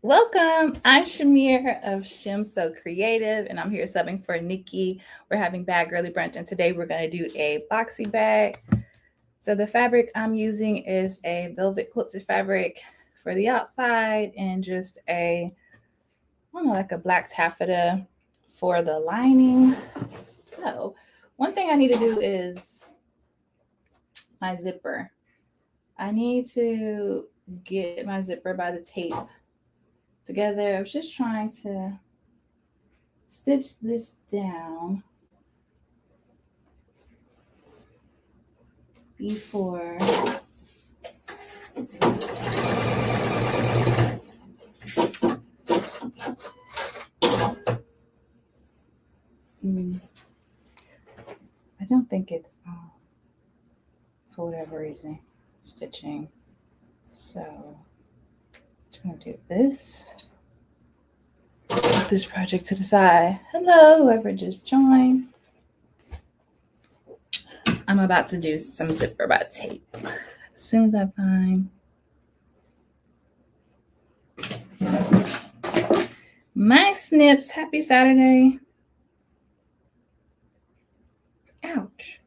Welcome. I'm Shamir of Shim So Creative, and I'm here subbing for Nikki. We're having Bag Girlie Brunch, and today we're going to do a boxy bag. So the fabric I'm using is a velvet quilted fabric for the outside, and just I don't know, like a black taffeta for the lining. So one thing I need to do is my zipper. I need to get my zipper by the tape together. I was just trying to stitch this down before I don't think it's for whatever reason stitching. So I'm just gonna do this. Put this project to the side. Hello, whoever just joined. I'm about to do some zipper by tape. As soon as I find my snips. Happy Saturday. Ouch.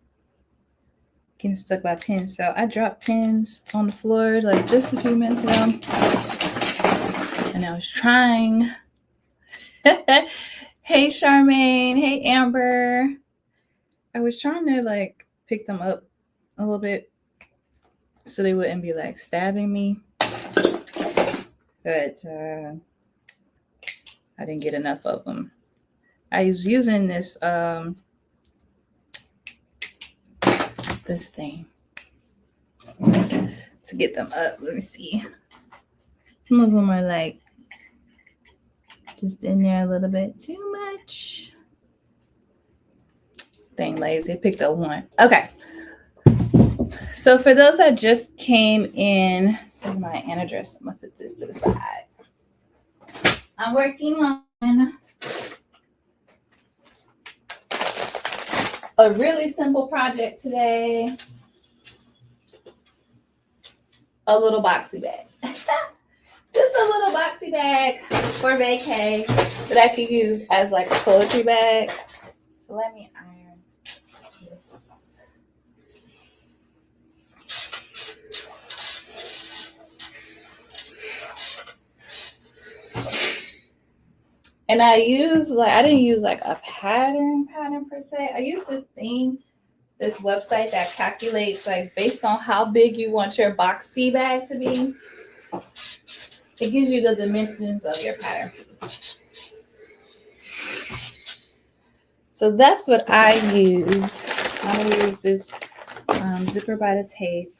Getting stuck by pins. So I dropped pins on the floor like just a few minutes ago. And I was trying. Hey Charmaine. Hey Amber. I was trying to like pick them up a little bit so they wouldn't be like stabbing me. But I didn't get enough of them. I was using this this thing to get them up. Let me see. Some of them are like just in there a little bit too much. Dang lazy. Picked up one. Okay. So for those that just came in, this is my address. I'm gonna put this to the side. I'm working on a really simple project today. A little boxy bag. Just a little boxy bag for vacay that I could use as like a toiletry bag. So let me iron this. And I didn't use like a pattern per se. I use this thing, this website that calculates like based on how big you want your boxy bag to be. It gives you the dimensions of your pattern piece. So that's what I use. I'm gonna use this zipper by the tape,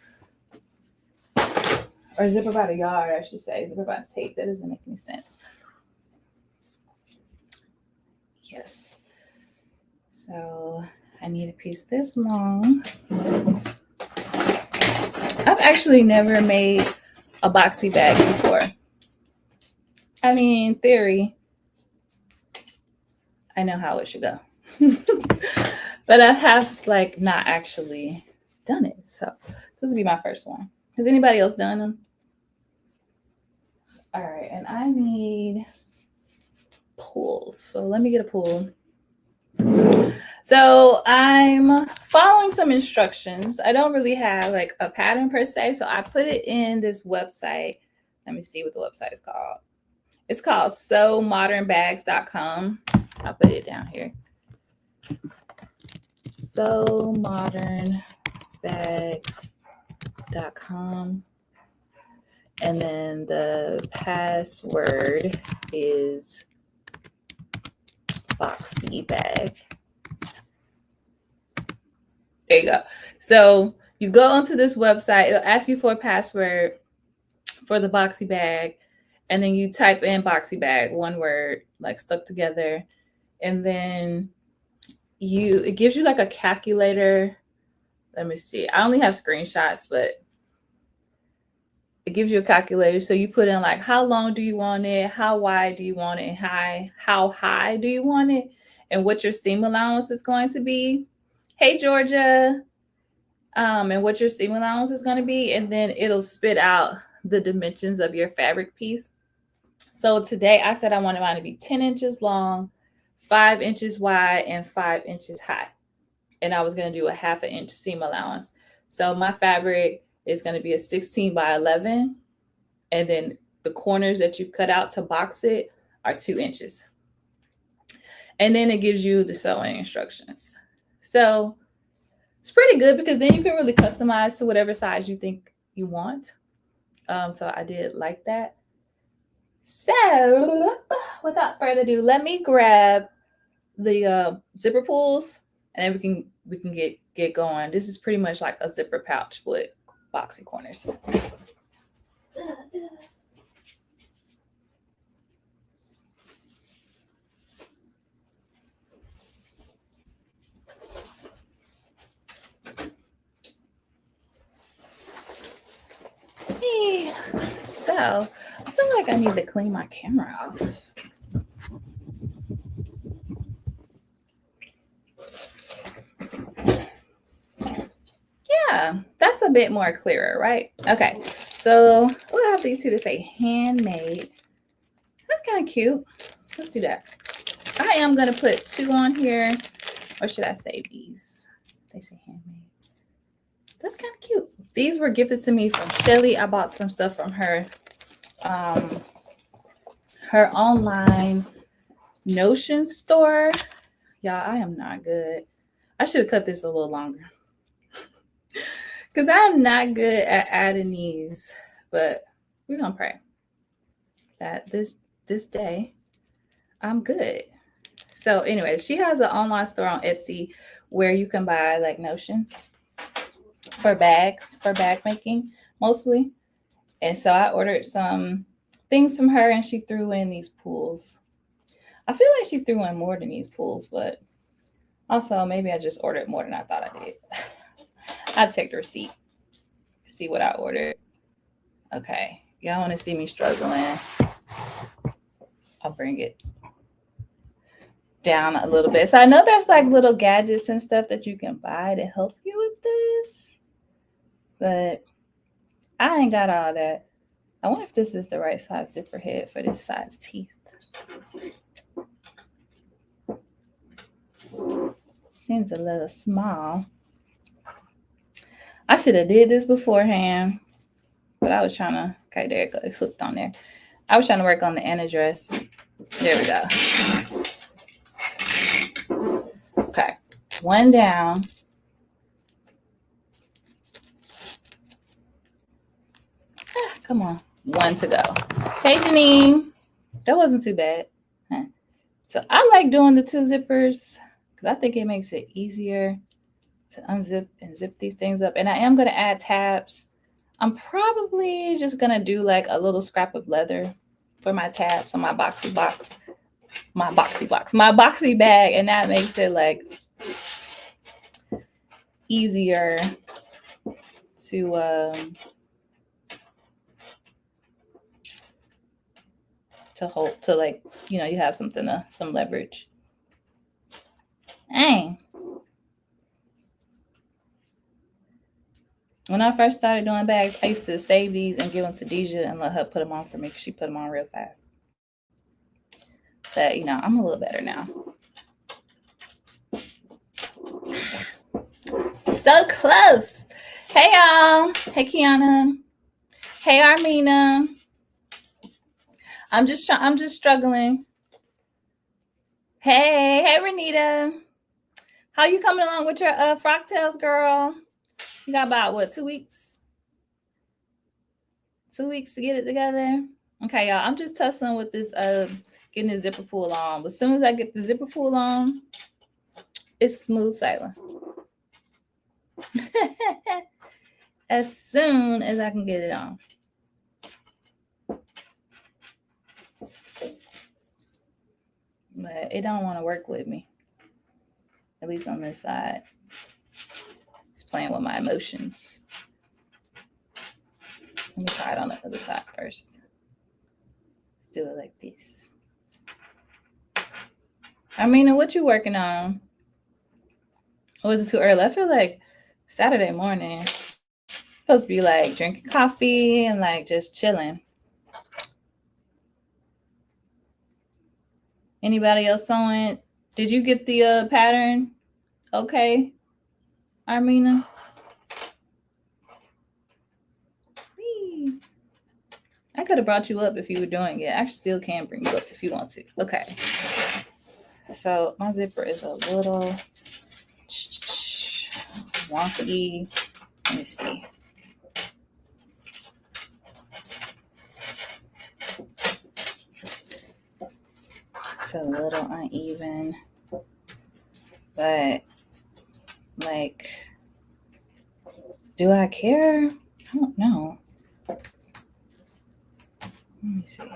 or zipper by the yard, I should say. Zipper by the tape. That doesn't make any sense. Yes. So I need a piece this long. I've actually never made a boxy bag before. I mean, in theory, I know how it should go. But I have like not actually done it. So this will be my first one. Has anybody else done them? All right, and I need pulls. So let me get a pull. So I'm following some instructions. I don't really have like a pattern per se. So I put it in this website. Let me see what the website is called. It's called sewmodernbags.com. I'll put it down here. Sewmodernbags.com. And then the password is boxy bag. There you go. So you go onto this website, it'll ask you for a password for the boxy bag, and then you type in boxy bag, one word, like stuck together, and then it gives you like a calculator. Let me see. I only have screenshots, but it gives you a calculator. So you put in like how long do you want it, how wide do you want it, and how high do you want it, and what your seam allowance is going to be. Hey Georgia. And what your seam allowance is going to be, and then it'll spit out the dimensions of your fabric piece. So today I said I wanted mine to be 10 inches long, 5 inches wide, and 5 inches high. And I was going to do a half an inch seam allowance. So my fabric is going to be a 16 by 11. And then the corners that you cut out to box it are 2 inches. And then it gives you the sewing instructions. So it's pretty good because then you can really customize to whatever size you think you want. So I did like that. So without further ado, let me grab the zipper pulls, and then we can get going. This is pretty much like a zipper pouch with boxy corners. So I feel like I need to clean my camera off. Yeah, that's a bit more clearer, right? Okay, so we'll have these two to say handmade. That's kind of cute. Let's do that. I am going to put 2 on here, or should I say these? They say handmade. That's kind of cute. These were gifted to me from Shelly. I bought some stuff from her online Notion store. Y'all, I am not good. I should have cut this a little longer because I'm not good at adding these, but we're gonna pray that this day I'm good. So anyway, she has an online store on Etsy where you can buy like Notions for bags, for bag making mostly. And so I ordered some things from her and she threw in these pools. I feel like she threw in more than these pools, but also maybe I just ordered more than I thought I did. I'll take the receipt, see what I ordered. Okay, y'all want to see me struggling? I'll bring it down a little bit. So I know there's like little gadgets and stuff that you can buy to help you with this, but I ain't got all that. I wonder if this is the right size zipper head for this size teeth. Seems a little small. I should have did this beforehand, but I was trying to, okay, there it goes. It flipped on there. I was trying to work on the Anna dress. There we go. Okay, 1 down. Come on, 1 to go. Hey, Janine. That wasn't too bad. Huh. So I like doing the 2 zippers because I think it makes it easier to unzip and zip these things up. And I am going to add tabs. I'm probably just going to do like a little scrap of leather for my tabs on my boxy bag. And that makes it like easier to hold, to like, you know, you have something some leverage. Dang. When I first started doing bags, I used to save these and give them to Deja and let her put them on for me because she put them on real fast. But, you know, I'm a little better now. So close. Hey, y'all. Hey, Kiana. Hey, Armina. I'm just struggling. Hey, Renita. How you coming along with your frock tails, girl? You got about what, 2 weeks? 2 weeks to get it together. Okay, y'all. I'm just tussling with this getting the zipper pull on. But as soon as I get the zipper pull on, it's smooth sailing. As soon as I can get it on. But it don't want to work with me. At least on this side. It's playing with my emotions. Let me try it on the other side first. Let's do it like this. Armina, what you working on? Or was it too early? I feel like Saturday morning. Supposed to be like drinking coffee and like just chilling. Anybody else sewing? Did you get the pattern? Okay, Armina. Whee. I could have brought you up if you were doing it. I still can bring you up if you want to. Okay. So my zipper is a little wonky. Let me see. It's a little uneven, but like, do I care? I don't know. Let me see.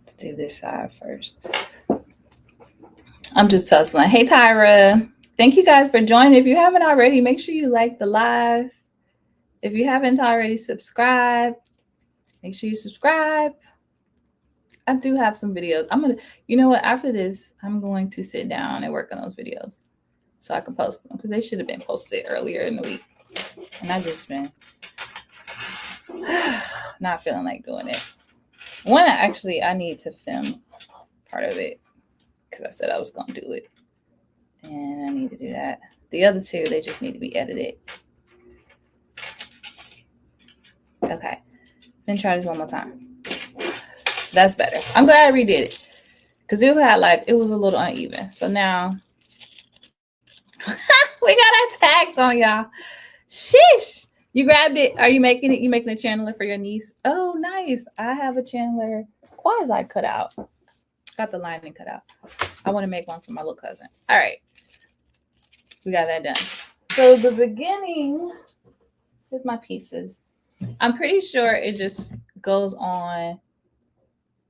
Let's do this side first. I'm just tussling. Hey, Tyra. Thank you guys for joining. If you haven't already, make sure you like the live. If you haven't already, subscribe. Make sure you subscribe. I do have some videos. You know what? After this, I'm going to sit down and work on those videos so I can post them because they should have been posted earlier in the week. And I just been not feeling like doing it. One, I need to film part of it because I said I was going to do it. And I need to do that. The other two, they just need to be edited. Okay. Then try this one more time. That's better. I'm glad I redid it because it was a little uneven. So now we got our tags on, y'all. Sheesh. You grabbed it. Are you making it? You making a channeler for your niece? Oh, nice. I have a channeler quasi cut out. Got the lining cut out. I want to make one for my little cousin. All right. We got that done. So the beginning, here's my pieces. I'm pretty sure it just goes on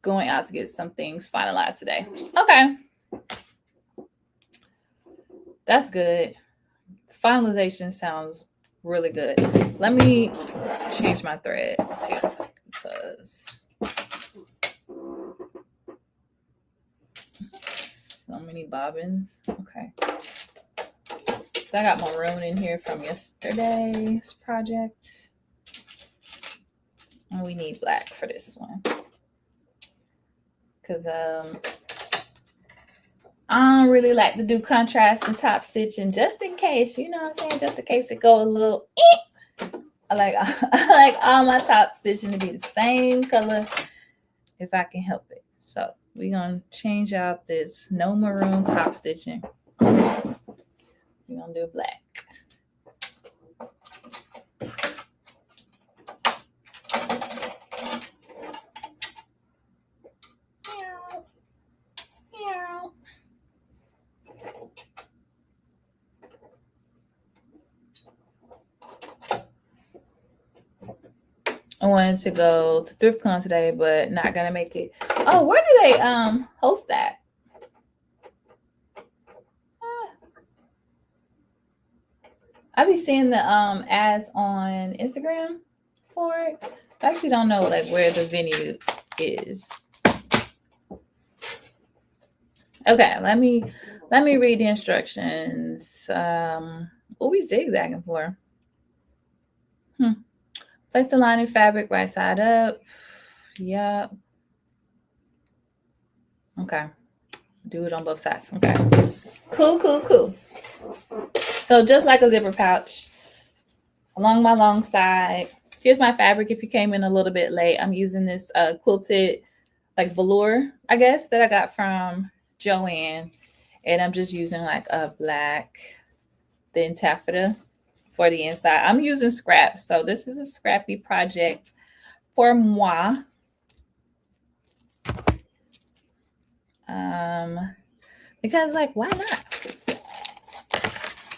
going out to get some things finalized today. Okay. That's good. Finalization sounds really good. Let me change my thread too because so many bobbins. Okay. So I got maroon in here from yesterday's project. And we need black for this one. Because I don't really like to do contrast and top stitching just in case, you know what I'm saying? Just in case it go a little I like all my top stitching to be the same color if I can help it. So we're gonna change out this no maroon top stitching. We're gonna do black. I wanted to go to ThriftCon today, but not gonna make it. Oh, where do they host that? I be seeing the ads on Instagram for it. I actually don't know like where the venue is. Okay, let me read the instructions. What we zigzagging for? Place the lining fabric right side up. Yep. Okay. Do it on both sides. Okay. Cool. So just like a zipper pouch, along my long side. Here's my fabric. If you came in a little bit late, I'm using this quilted like velour, I guess, that I got from Joann. And I'm just using like a black thin taffeta for the inside. I'm using scraps. So this is a scrappy project for moi. Because like, why not?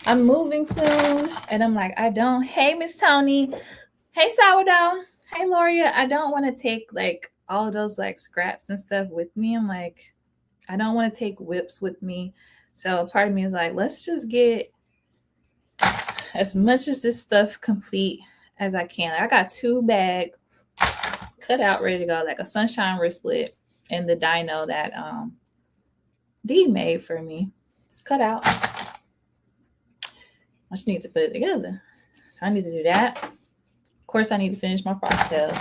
I'm moving soon. And I'm like, hey, Miss Tony. Hey, Sourdough. Hey, Loria. I don't want to take like all of those like scraps and stuff with me. I'm like, I don't want to take whips with me. So part of me is like, let's just get as much of this stuff complete as I can. I got 2 bags cut out, ready to go, like a sunshine wristlet and the dino that Dee made for me. It's cut out. I just need to put it together. So I need to do that. Of course, I need to finish my frost tails.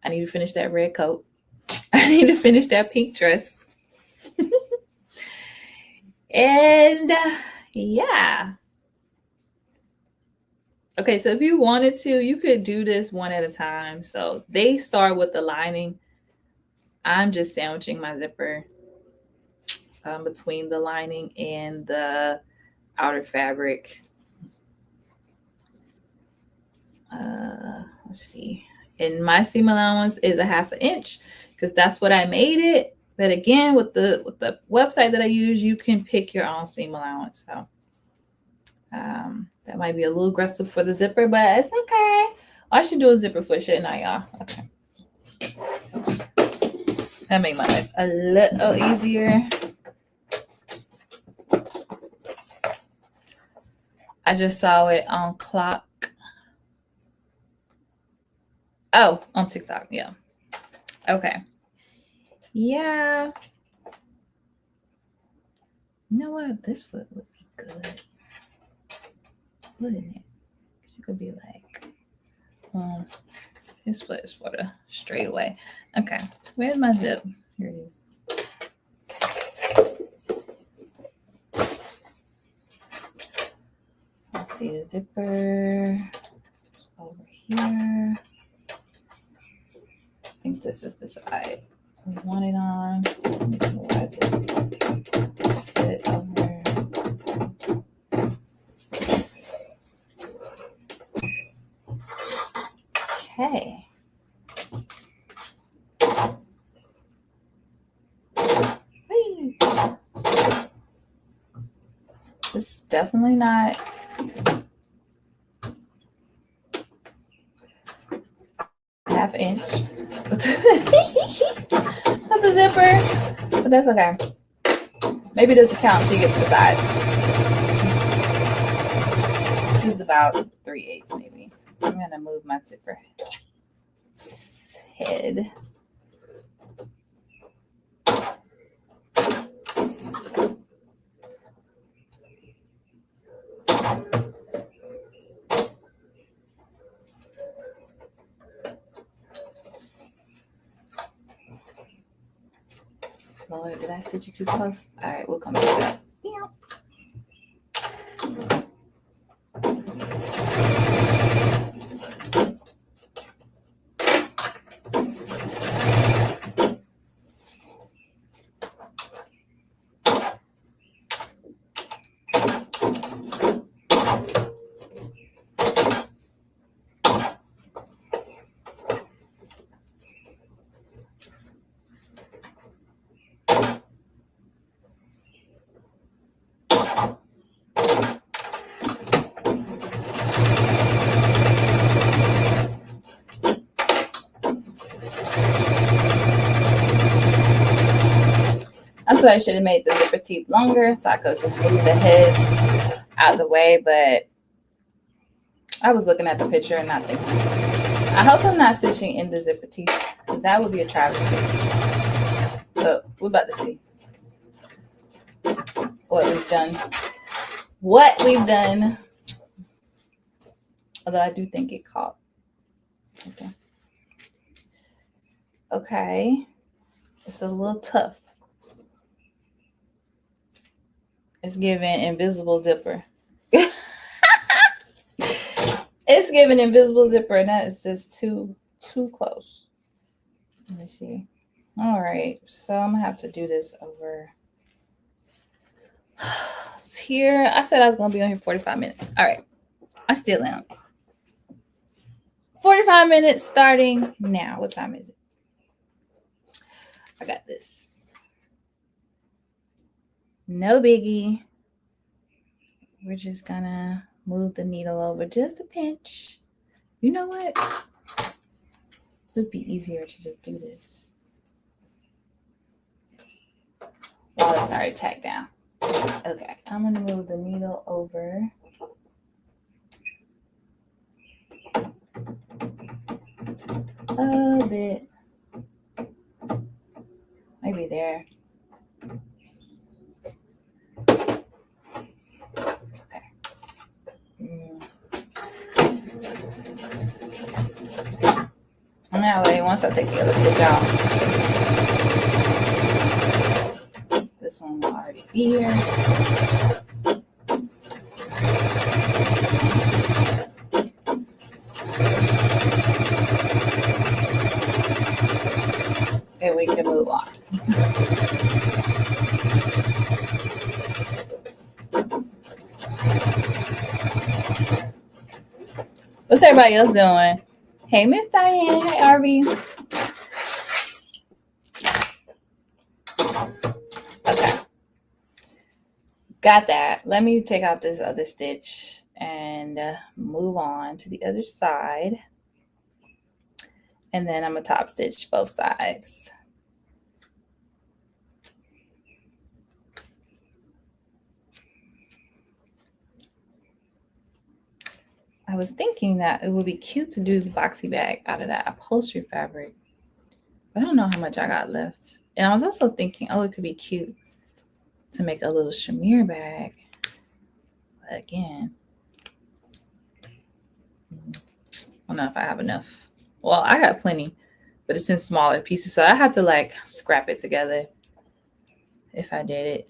I need to finish that red coat. I need to finish that pink dress. And yeah. Okay, so if you wanted to, you could do this one at a time. So they start with the lining. I'm just sandwiching my zipper between the lining and the outer fabric. Let's see. And my seam allowance is a 1/2 inch because that's what I made it. But again, with the website that I use, you can pick your own seam allowance. So that might be a little aggressive for the zipper, but it's okay. I should do a zipper foot, shouldn't I, y'all? Okay. That made my life a little easier. I just saw it on Clock. Oh, on TikTok, yeah. Okay. Yeah. You know what? This foot would be good. Wouldn't it? You could be like, this foot is for the straightaway. Okay. Where's my zip? Here it is. Let's see the zipper over here. I think this is the side we want it on. Fit over. Okay. Whee. This is definitely not half inch with the zipper, but that's okay. Maybe it doesn't count until you get to the sides. This is about 3/8 maybe. I'm gonna move my zipper head. Lord, did I stitch it too close? All right, we'll come back to that. Yeah. That's why I should have made the zipper teeth longer so I could just move the heads out of the way. But I was looking at the picture and not thinking. I hope I'm not stitching in the zipper teeth. That would be a travesty. But we're about to see what we've done. Although I do think it caught. Okay. It's a little tough. It's giving invisible zipper. It's giving invisible zipper, and that is just too close. Let me see. All right, so I'm gonna have to do this over. It's here. I said I was gonna be on here 45 minutes. All right, I still am. 45 minutes starting now. What time is it? I got this. No biggie. We're just gonna move the needle over just a pinch. You know what? It would be easier to just do this while it's already tacked down. Okay, I'm gonna move the needle over. A bit. Maybe there. Okay. That way, once I take the other stitch out, this one will already be here. And we can move on. What's everybody else doing? Hey, Miss Diane. Hey, Arby. Okay. Got that. Let me take out this other stitch and move on to the other side. And then I'm going to top stitch both sides. I was thinking that it would be cute to do the boxy bag out of that upholstery fabric. But I don't know how much I got left. And I was also thinking, oh, it could be cute to make a little shamir bag. But again, I don't know if I have enough. Well, I got plenty, but it's in smaller pieces. So I had to like scrap it together if I did it.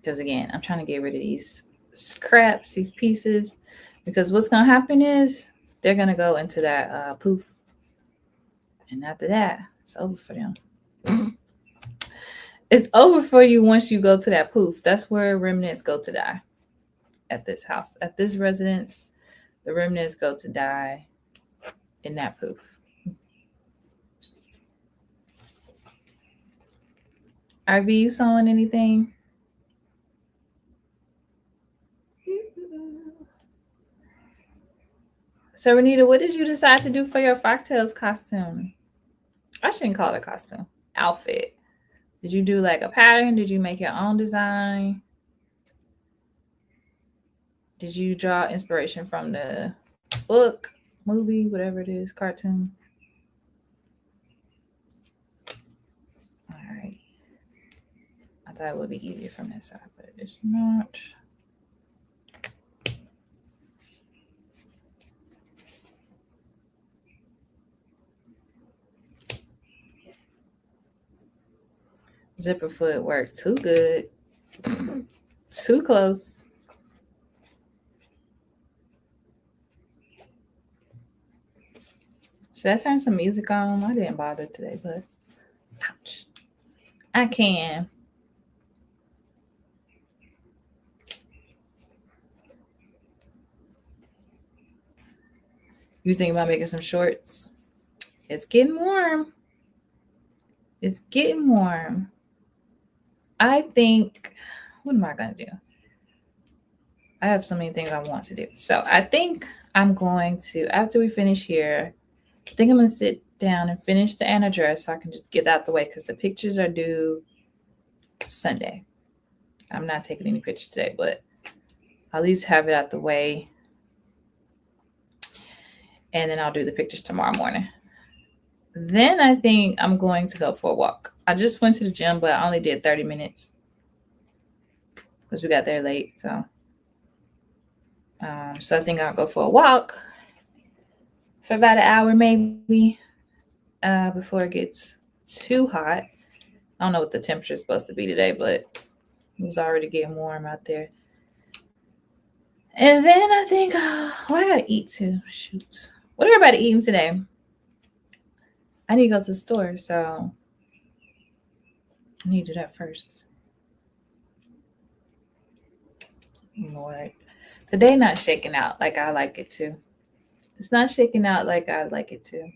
Because again, I'm trying to get rid of these scraps, these pieces, because what's going to happen is they're going to go into that poof. And after that, it's over for them. It's over for you once you go to that poof. That's where remnants go to die. At this house, at this residence, the remnants go to die in that poof. Are you sewing anything? So, Renita, what did you decide to do for your Fractals costume? I shouldn't call it a costume. Outfit. Did you do like a pattern? Did you make your own design? Did you draw inspiration from the book, movie, whatever it is, cartoon? All right. I thought it would be easier from this side, but it's not. Zipper foot worked too good. Too close. Should I turn some music on? I didn't bother today, but ouch. I can. You thinking about making some shorts? It's getting warm. It's getting warm. I think, what am I going to do? I have so many things I want to do. So I think I'm going to, after we finish here, I think I'm going to sit down and finish the Anna dress so I can just get out the way because the pictures are due Sunday. I'm not taking any pictures today, but I'll at least have it out the way. And then I'll do the pictures tomorrow morning. Then I think I'm going to go for a walk. I just went to the gym, but I only did 30 minutes because we got there late. So I think I'll go for a walk for about an hour maybe before it gets too hot. I don't know what the temperature is supposed to be today, but it was already getting warm out there. And then I think, I got to eat too. Shoot. What are everybody eating today? I need to go to the store, so I need to do that first. Lord. The day not shaking out like I like it to. It's not shaking out like I like it to.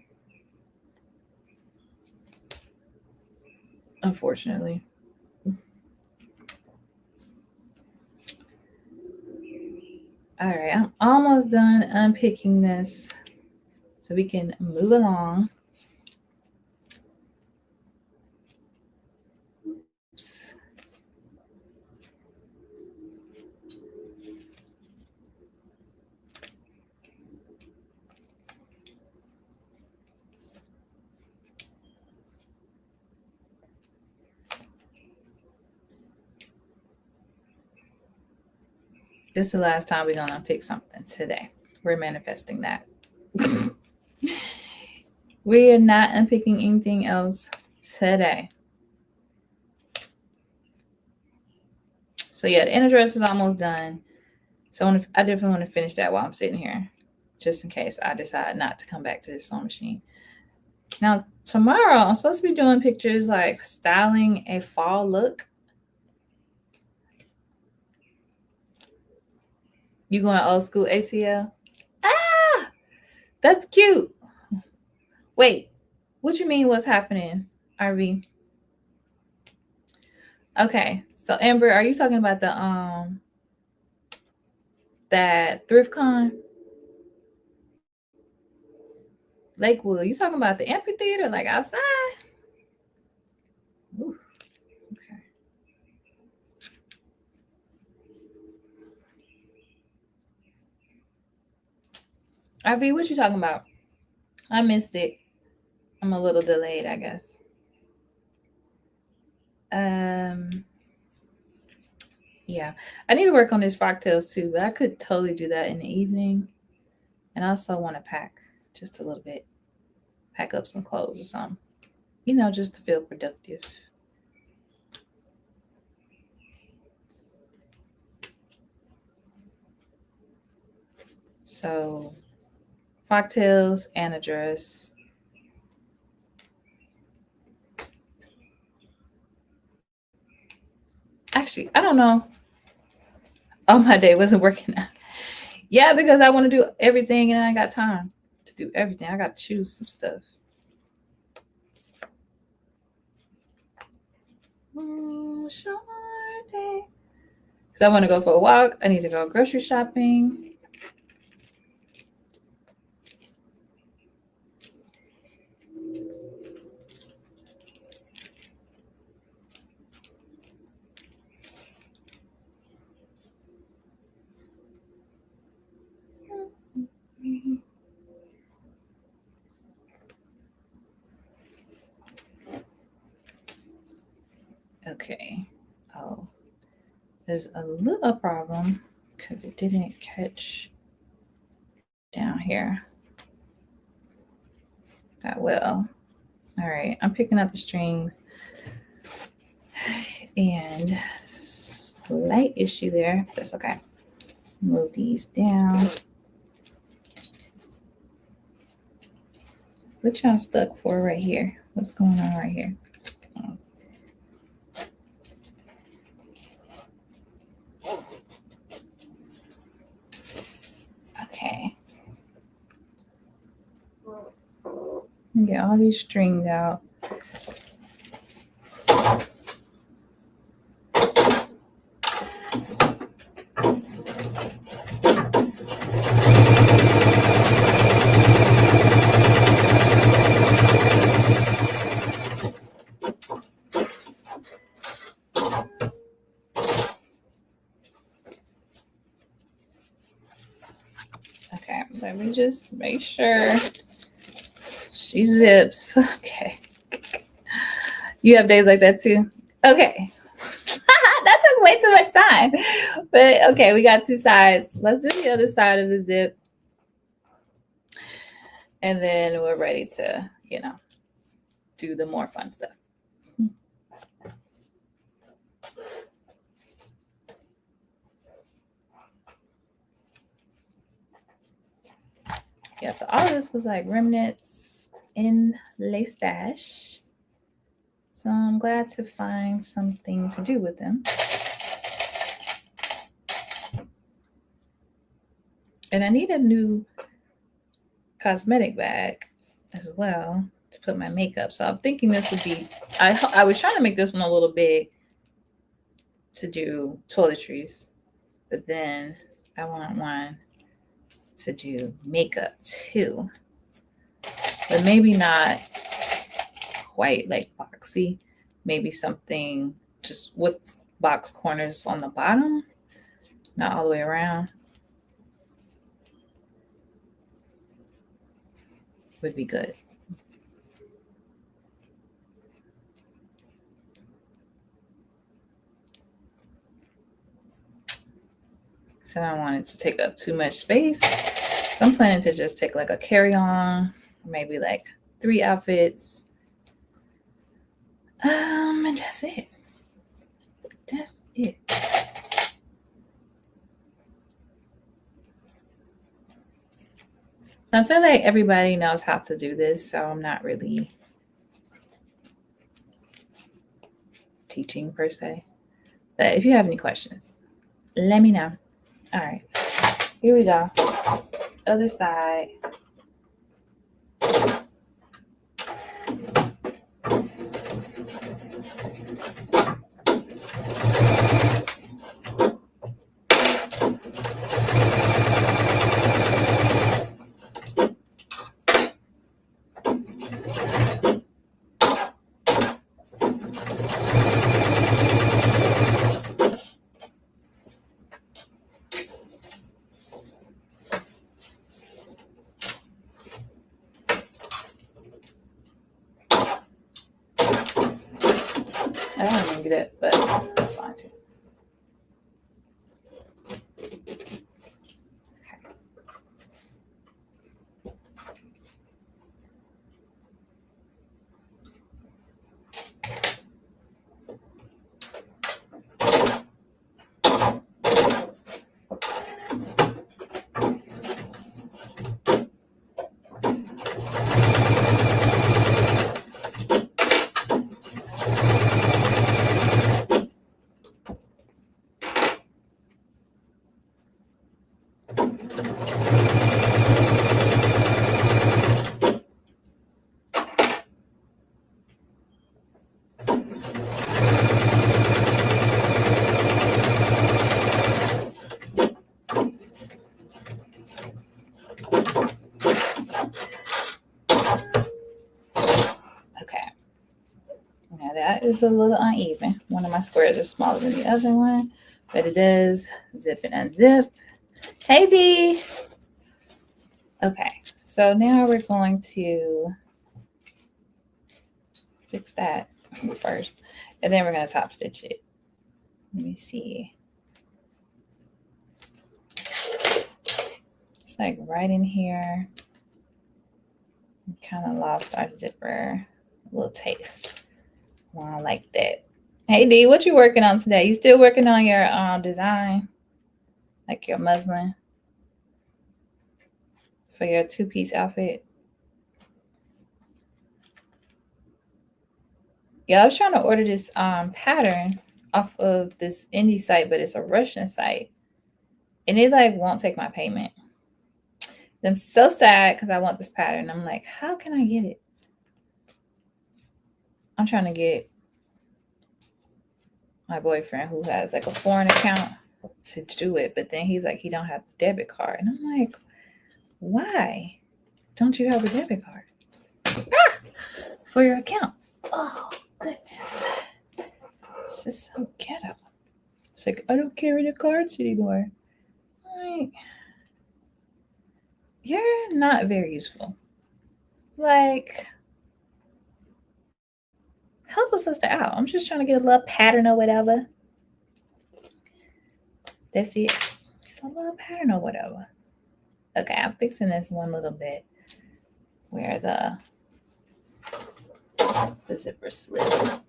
Unfortunately. All right, I'm almost done unpicking this so we can move along. Oops. This is the last time we're going to unpick something today. We're manifesting that. We are not unpicking anything else today. So yeah, the inner dress is almost done. So I definitely want to finish that while I'm sitting here, just in case I decide not to come back to this sewing machine. Now, tomorrow, I'm supposed to be doing pictures like styling a fall look. You going old school ATL? Ah, that's cute. Wait, what you mean what's happening, RV? Okay, so Amber, are you talking about that thrift con? Lakewood. You talking about the amphitheater, like outside? Ooh, okay. RV, what you talking about? I missed it. I'm a little delayed, I guess. Yeah, I need to work on these frocktails too, but I could totally do that in the evening. And I also want to pack just a little bit, pack up some clothes or something, just to feel productive. So, frocktails and a dress. Actually, I don't know. Oh, my day wasn't working out. Yeah, because I want to do everything and I got time to do everything. I got to choose some stuff. Short day. Because I want to go for a walk. I need to go grocery shopping. Okay. Oh, there's a little problem because it didn't catch down here that well. All right, I'm picking up the strings and slight issue there. That's okay. Move these down. What y'all stuck for right here? What's going on right here? Okay. Get all these strings out. Okay, let me just make sure she zips. Okay. You have days like that too? Okay. That took way too much time. But okay, we got two sides. Let's do the other side of the zip. And then we're ready to, do the more fun stuff. Yeah, so all of this was like remnants in Lay Stash. So I'm glad to find something to do with them. And I need a new cosmetic bag as well to put my makeup. So I'm thinking this would be, I was trying to make this one a little big to do toiletries, but then I want one to do makeup too. But maybe not quite like boxy. Maybe something just with box corners on the bottom, not all the way around. Would be good. So I don't want it to take up too much space. So I'm planning to just take like a carry-on, maybe like 3 outfits. And that's it. That's it. I feel like everybody knows how to do this, so I'm not really teaching per se. But if you have any questions, let me know. All right, here we go. Other side. I don't even get it, but that's fine too. Okay. Now that is a little uneven. One of my squares is smaller than the other one, but it does zip and unzip. Hey D. Okay, so now we're going to fix that first, and then we're going to top stitch it. Let me see. It's like right in here. Kind of lost our zipper. A little taste. Well, I like that. Hey D, what you working on today? You still working on your design? Like your muslin for your 2-piece outfit? Yeah, I was trying to order this pattern off of this indie site, but it's a Russian site. And it like won't take my payment. I'm so sad because I want this pattern. I'm like, how can I get it? I'm trying to get my boyfriend who has like a foreign account to do it, but then he's like, he don't have a debit card. And I'm like, why don't you have a debit card? For your account. Oh, goodness. This is so ghetto. It's like, I don't carry the cards anymore. Like, you're not very useful. Like, help a sister out. I'm just trying to get a little pattern or whatever. That's it. Just a little pattern or whatever. Okay, I'm fixing this one little bit where the zipper slips.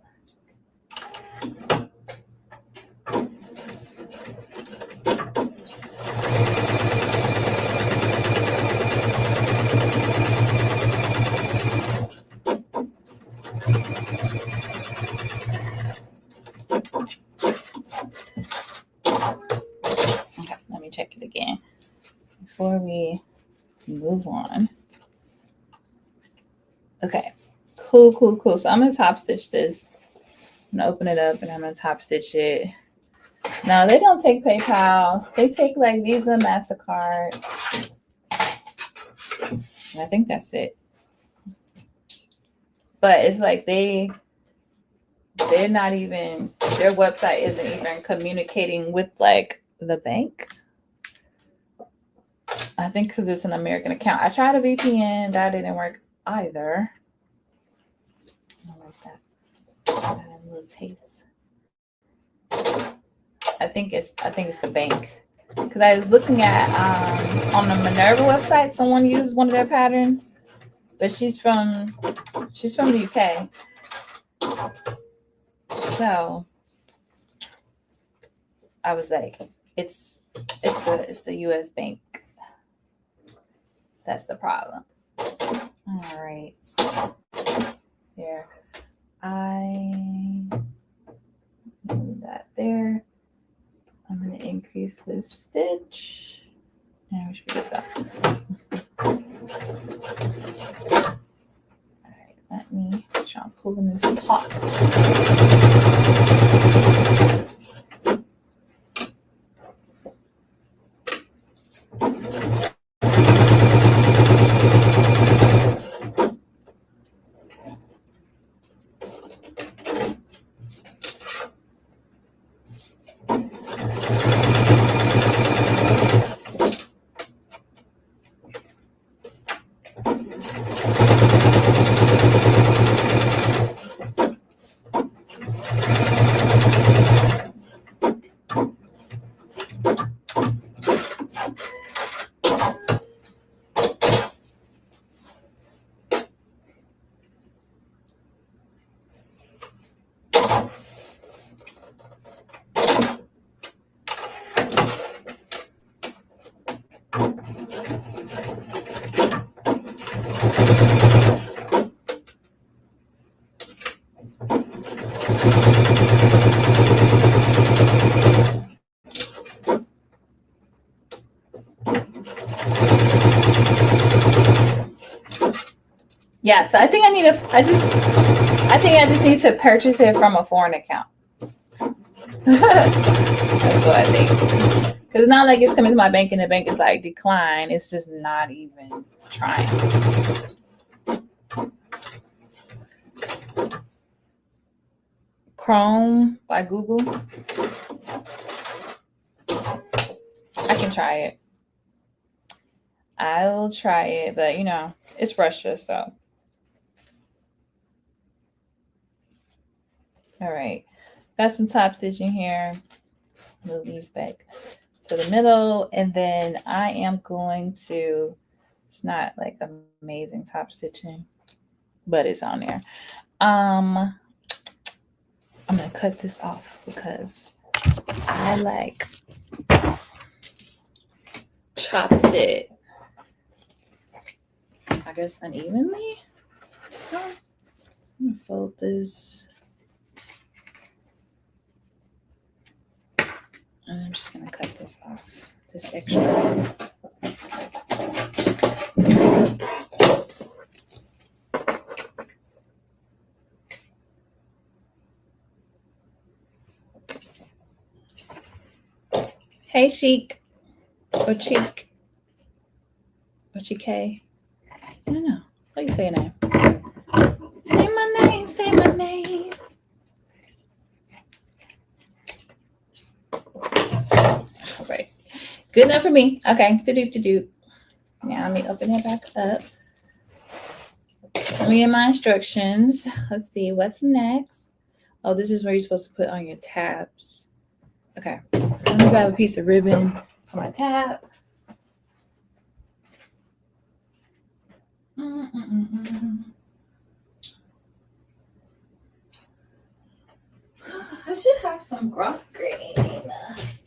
Okay, let me check it again before we move on. Okay, cool. So I'm gonna top stitch this. I'm gonna open it up and I'm gonna top stitch it. No, they don't take PayPal. They take like Visa, MasterCard. And I think that's it. But it's like they're not even, their website isn't even communicating with like the bank. I think because it's an American account. I tried a VPN, that didn't work either. I don't like that. I had a little taste. I think it's the bank. because I was looking at on the Minerva website, someone used one of their patterns, but she's from the UK. So I was like, it's the US bank. That's the problem. All right. Here. I move that there. I'm going to increase this stitch. And we should be good to go. All right, let me make sure I'm pulling this taut. Yeah, so I think I just need to purchase it from a foreign account. That's what I think. Because it's not like it's coming to my bank and the bank is like decline. It's just not even trying. Chrome by Google. I can try it. I'll try it, but it's Russia, so. All right. Got some top stitching here. Move these back to the middle, and then I am going to, it's not like amazing top stitching, but it's on there. I'm gonna cut this off because I like chopped it, I guess, unevenly. So I'm gonna fold this, and I'm just gonna cut this off, this extra. Hey, Chic, or Cheek, or Chike. I don't know. How do you say your name? Say my name, say my name. All right. Good enough for me. Okay. To-do. Now let me open it back up. Let me get my instructions. Let's see what's next. Oh, this is where you're supposed to put on your tabs. Okay. Let me grab a piece of ribbon for my tab. I should have some grass green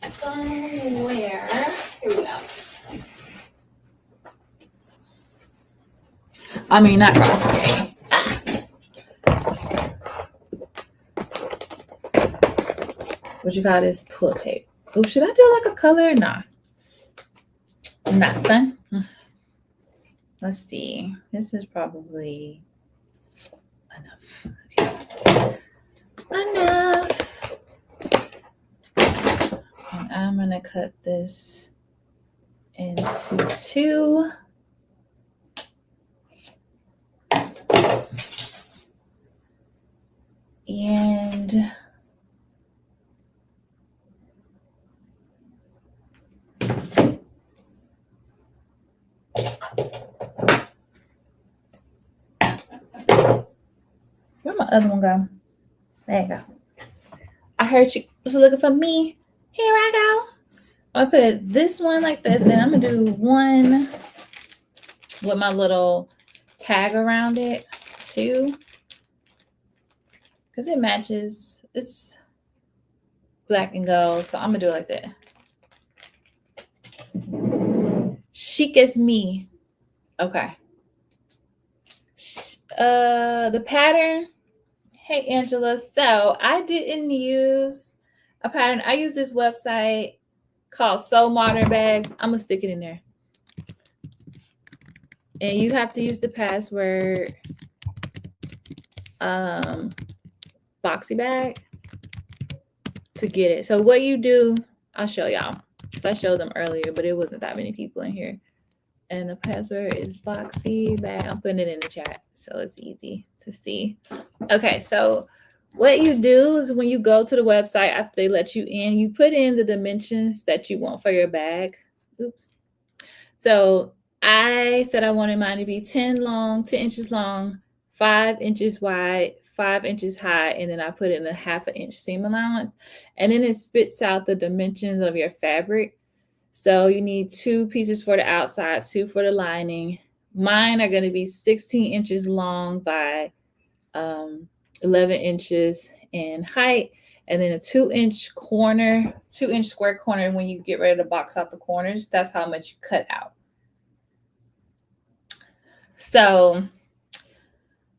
somewhere. Here we go. I mean, not grass green. What you got is toilet tape. Oh, should I do like a color? Nah. Nothing. Let's see. This is probably enough. Okay. Enough. And I'm going to cut this into 2. And where'd my other one go? There you go. I heard you was looking for me. Here I go. I put this one like this, and then I'm gonna do one with my little tag around it too, because it matches. It's black and gold, so I'm gonna do it like that. Chic as me. Okay. The pattern. Hey Angela. So I didn't use a pattern. I use this website called So Modern Bags. I'm gonna stick it in there. And you have to use the password boxy bag to get it. So what you do, I'll show y'all. So I showed them earlier, but it wasn't that many people in here. And the password is boxy bag. I'm putting it in the chat so it's easy to see. Okay, so what you do is when you go to the website after they let you in, you put in the dimensions that you want for your bag. Oops. So I said I wanted mine to be 10 inches long, 5 inches wide, 5 inches high, and then I put in a 1/2 inch seam allowance. And then it spits out the dimensions of your fabric. So you need 2 pieces for the outside, 2 for the lining. Mine are going to be 16 inches long by 11 inches in height, and then a 2-inch square corner. When you get ready to box out the corners, that's how much you cut out. So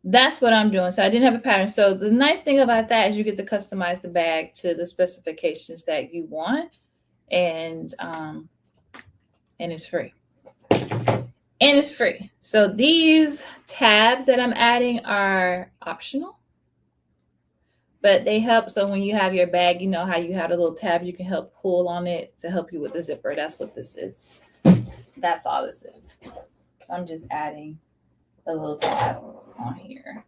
that's what I'm doing. So I didn't have a pattern. So the nice thing about that is you get to customize the bag to the specifications that you want, and it's free. And it's free. So these tabs that I'm adding are optional, but they help. So when you have your bag, you know how you have a little tab, you can help pull on it to help you with the zipper. That's what this is. That's all this is. So I'm just adding a little tab on here.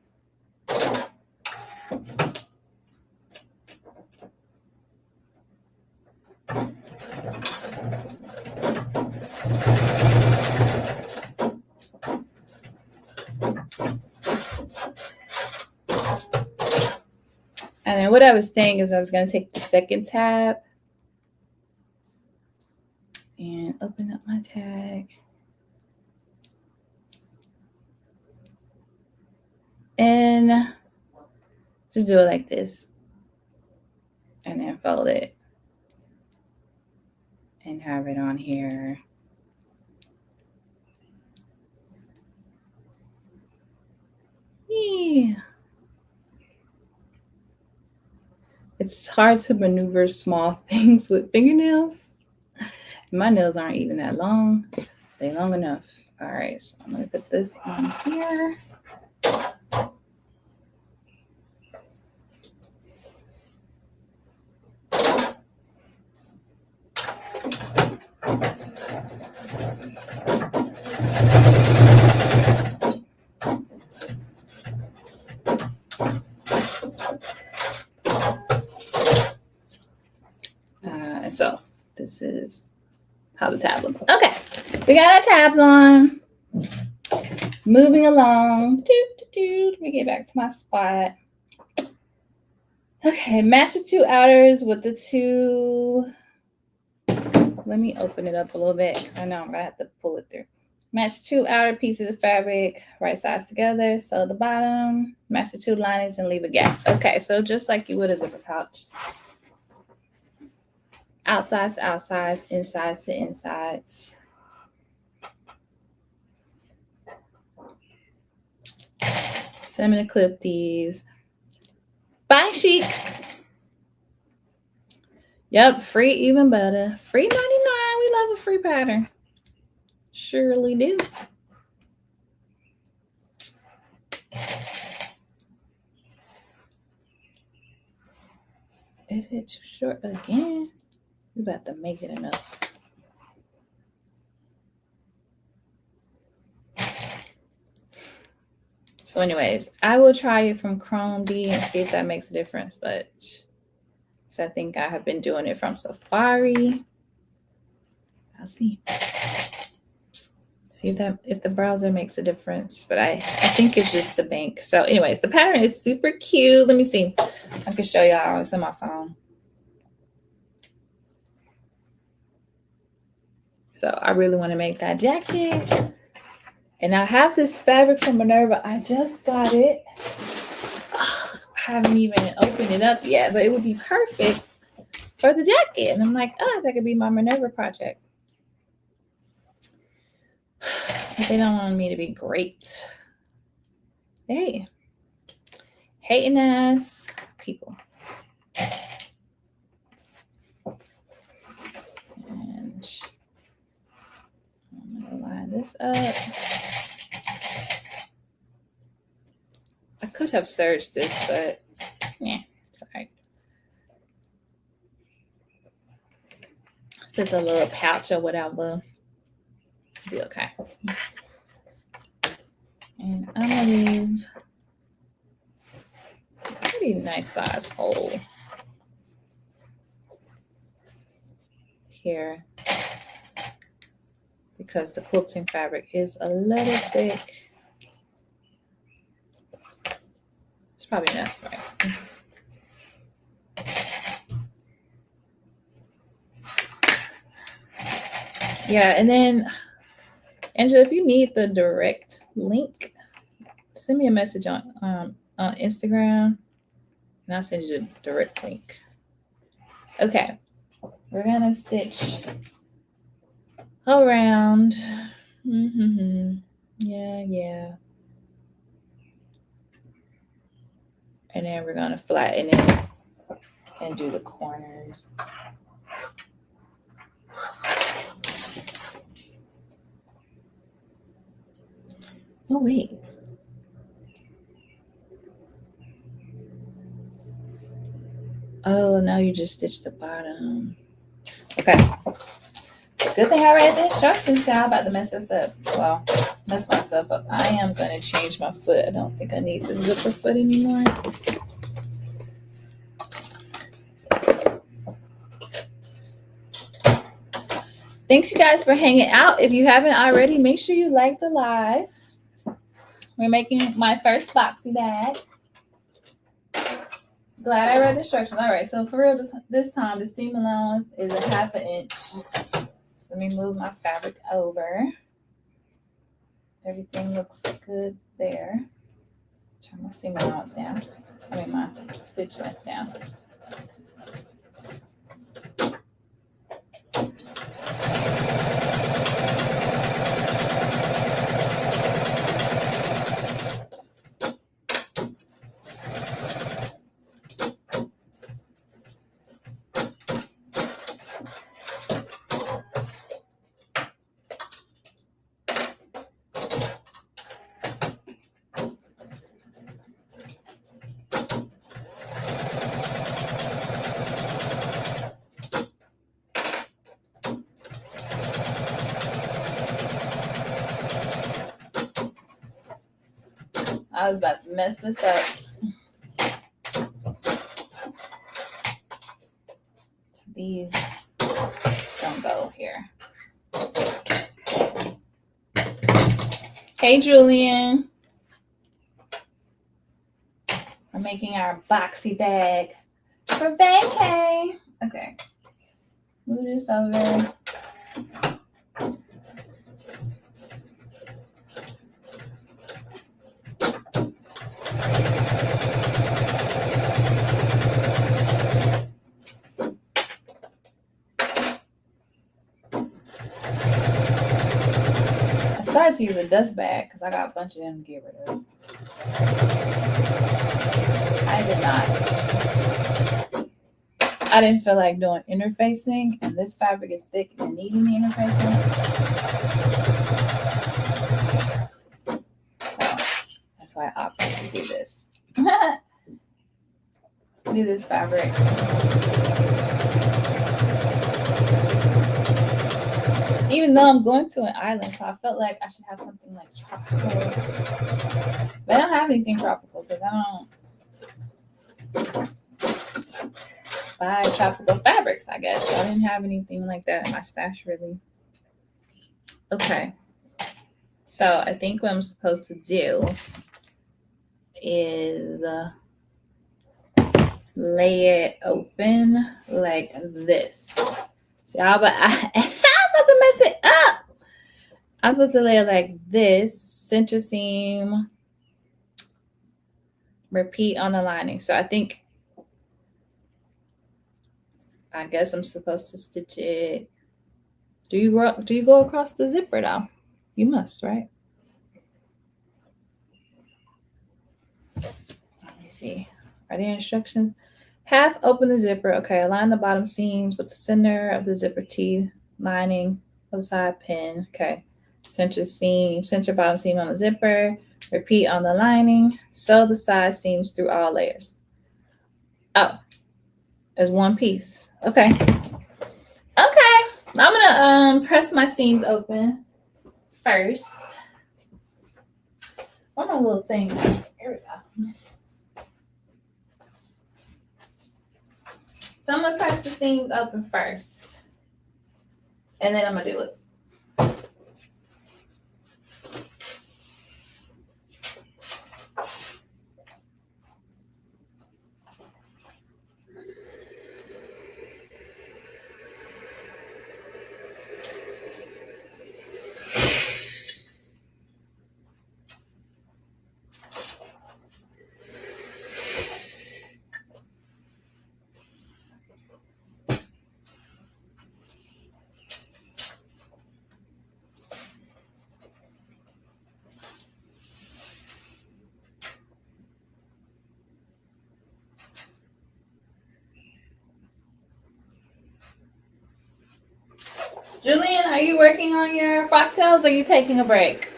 And then what I was saying is I was going to take the second tab and open up my tag. And just do it like this. And then fold it. And have it on here. Yeah. It's hard to maneuver small things with fingernails. My nails aren't even that long. They're long enough. All right, so I'm going to put this on here. So this is how the tab looks. Okay, we got our tabs on. Moving along. Let me get back to my spot. Okay, match the 2 outers with the 2. Let me open it up a little bit because I know I'm going to have to pull it through. Match 2 outer pieces of fabric, right sides together. So the bottom, match the 2 linings and leave a gap. Okay, so just like you would a zipper pouch. Outsides to outsides, insides to insides. So I'm going to clip these. Bye, chic. Yep, free even better. Free 99. We love a free pattern. Surely do. Is it too short again? We about to make it enough. So anyways, I will try it from Chrome D and see if that makes a difference. But I think I have been doing it from Safari. I'll see. See if the browser makes a difference. But I think it's just the bank. So anyways, the pattern is super cute. Let me see. I can show y'all. It's on my phone. So I really want to make that jacket. And I have this fabric from Minerva. I just got it. I haven't even opened it up yet, but it would be perfect for the jacket. And I'm like, oh, that could be my Minerva project. But they don't want me to be great. Hey, hating ass people. And I'm gonna line this up. I could have serged this, but yeah, sorry. Just a little pouch or whatever. Be okay. And I'm gonna leave a pretty nice size hole here because the quilting fabric is a little thick. It's probably enough, right? Yeah, and then Angela, if you need the direct link, send me a message on Instagram, and I'll send you the direct link. Okay, we're gonna stitch around. Yeah. And then we're gonna flatten it and do the corners. Oh wait. Oh, now you just stitch the bottom. Okay. Good thing I read the instructions, child. About to mess this up. Well, mess myself up. I am gonna change my foot. I don't think I need the zipper foot anymore. Thanks you guys for hanging out. If you haven't already, make sure you like the live. We're making my first boxy bag. Glad I read the instructions. All right, so for real, this time the seam allowance is 1/2 inch. So let me move my fabric over. Everything looks good there. Turn my seam allowance down. I mean my stitch length down. I was about to mess this up. So these don't go here. Hey, Julian. We're making our boxy bag for vacay. Okay. Move this over. I started to use a dust bag because I got a bunch of them to get rid of. I didn't feel like doing interfacing, and this fabric is thick and needing the interfacing. So that's why I opted to do this. Do this fabric. Even though I'm going to an island, so I felt like I should have something like tropical. But I don't have anything tropical because I don't buy tropical fabrics, I guess. So I didn't have anything like that in my stash, really. Okay. So I think what I'm supposed to do is lay it open like this. See, I'm about to mess mess it up. I'm supposed to lay it like this, center seam, repeat on the lining. So I guess I'm supposed to stitch it. Do you go across the zipper though? You must, right? Let me see. Are there instructions? Half open the zipper. Okay, align the bottom seams with the center of the zipper teeth, lining of the side pin. Okay, center bottom seam on the zipper. Repeat on the lining. Sew the side seams through all layers. Oh, as one piece. Okay. Okay. I'm gonna press my seams open first. Where my little thing? Here we go. So I'm gonna press the seams open first, and then I'm gonna do it. Julian, are you working on your frocktails or are you taking a break?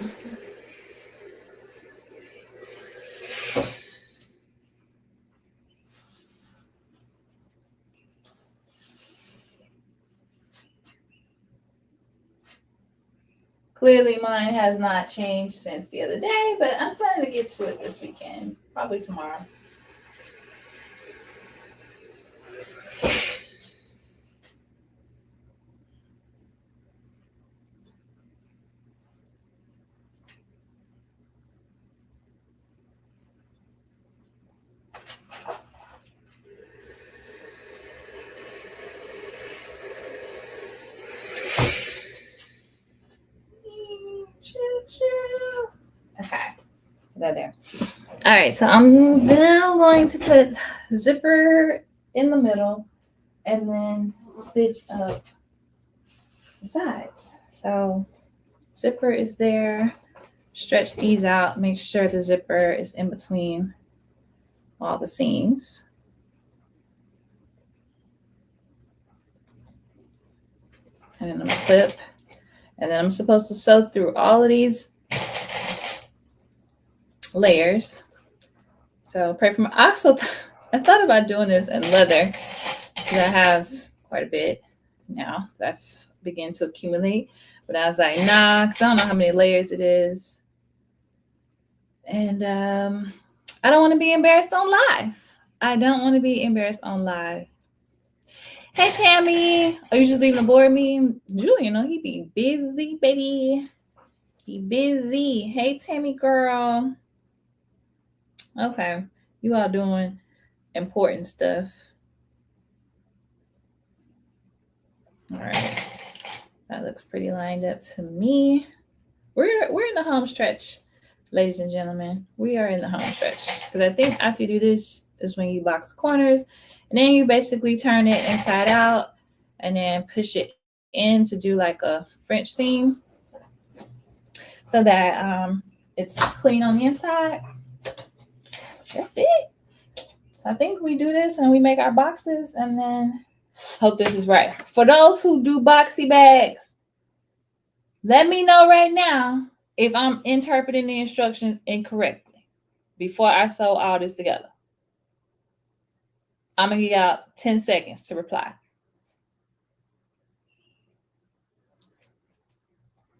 Clearly mine has not changed since the other day, but I'm planning to get to it this weekend, probably tomorrow. Okay, that there. All right, so I'm now going to put zipper in the middle and then stitch up the sides. So zipper is there. Stretch these out. Make sure the zipper is in between all the seams. And then I'm gonna clip. And then I'm supposed to sew through all of these layers. So pray for my. I thought about doing this in leather because I have quite a bit now that I've begun to accumulate. But I was like, nah, because I don't know how many layers it is. And I don't want to be embarrassed on live. I don't want to be embarrassed on live. Hey, Tammy. Are you just leaving the board meeting? Julian, he be busy, baby. He busy. Hey, Tammy girl. Okay. You all doing important stuff. All right. That looks pretty lined up to me. We're in the home stretch, ladies and gentlemen. We are in the home stretch. Because I think after you do this is when you box the corners. And then you basically turn it inside out and then push it in to do like a French seam so that it's clean on the inside. That's it. So I think we do this and we make our boxes and then hope this is right. For those who do boxy bags, let me know right now if I'm interpreting the instructions incorrectly before I sew all this together. I'm going to give y'all 10 seconds to reply.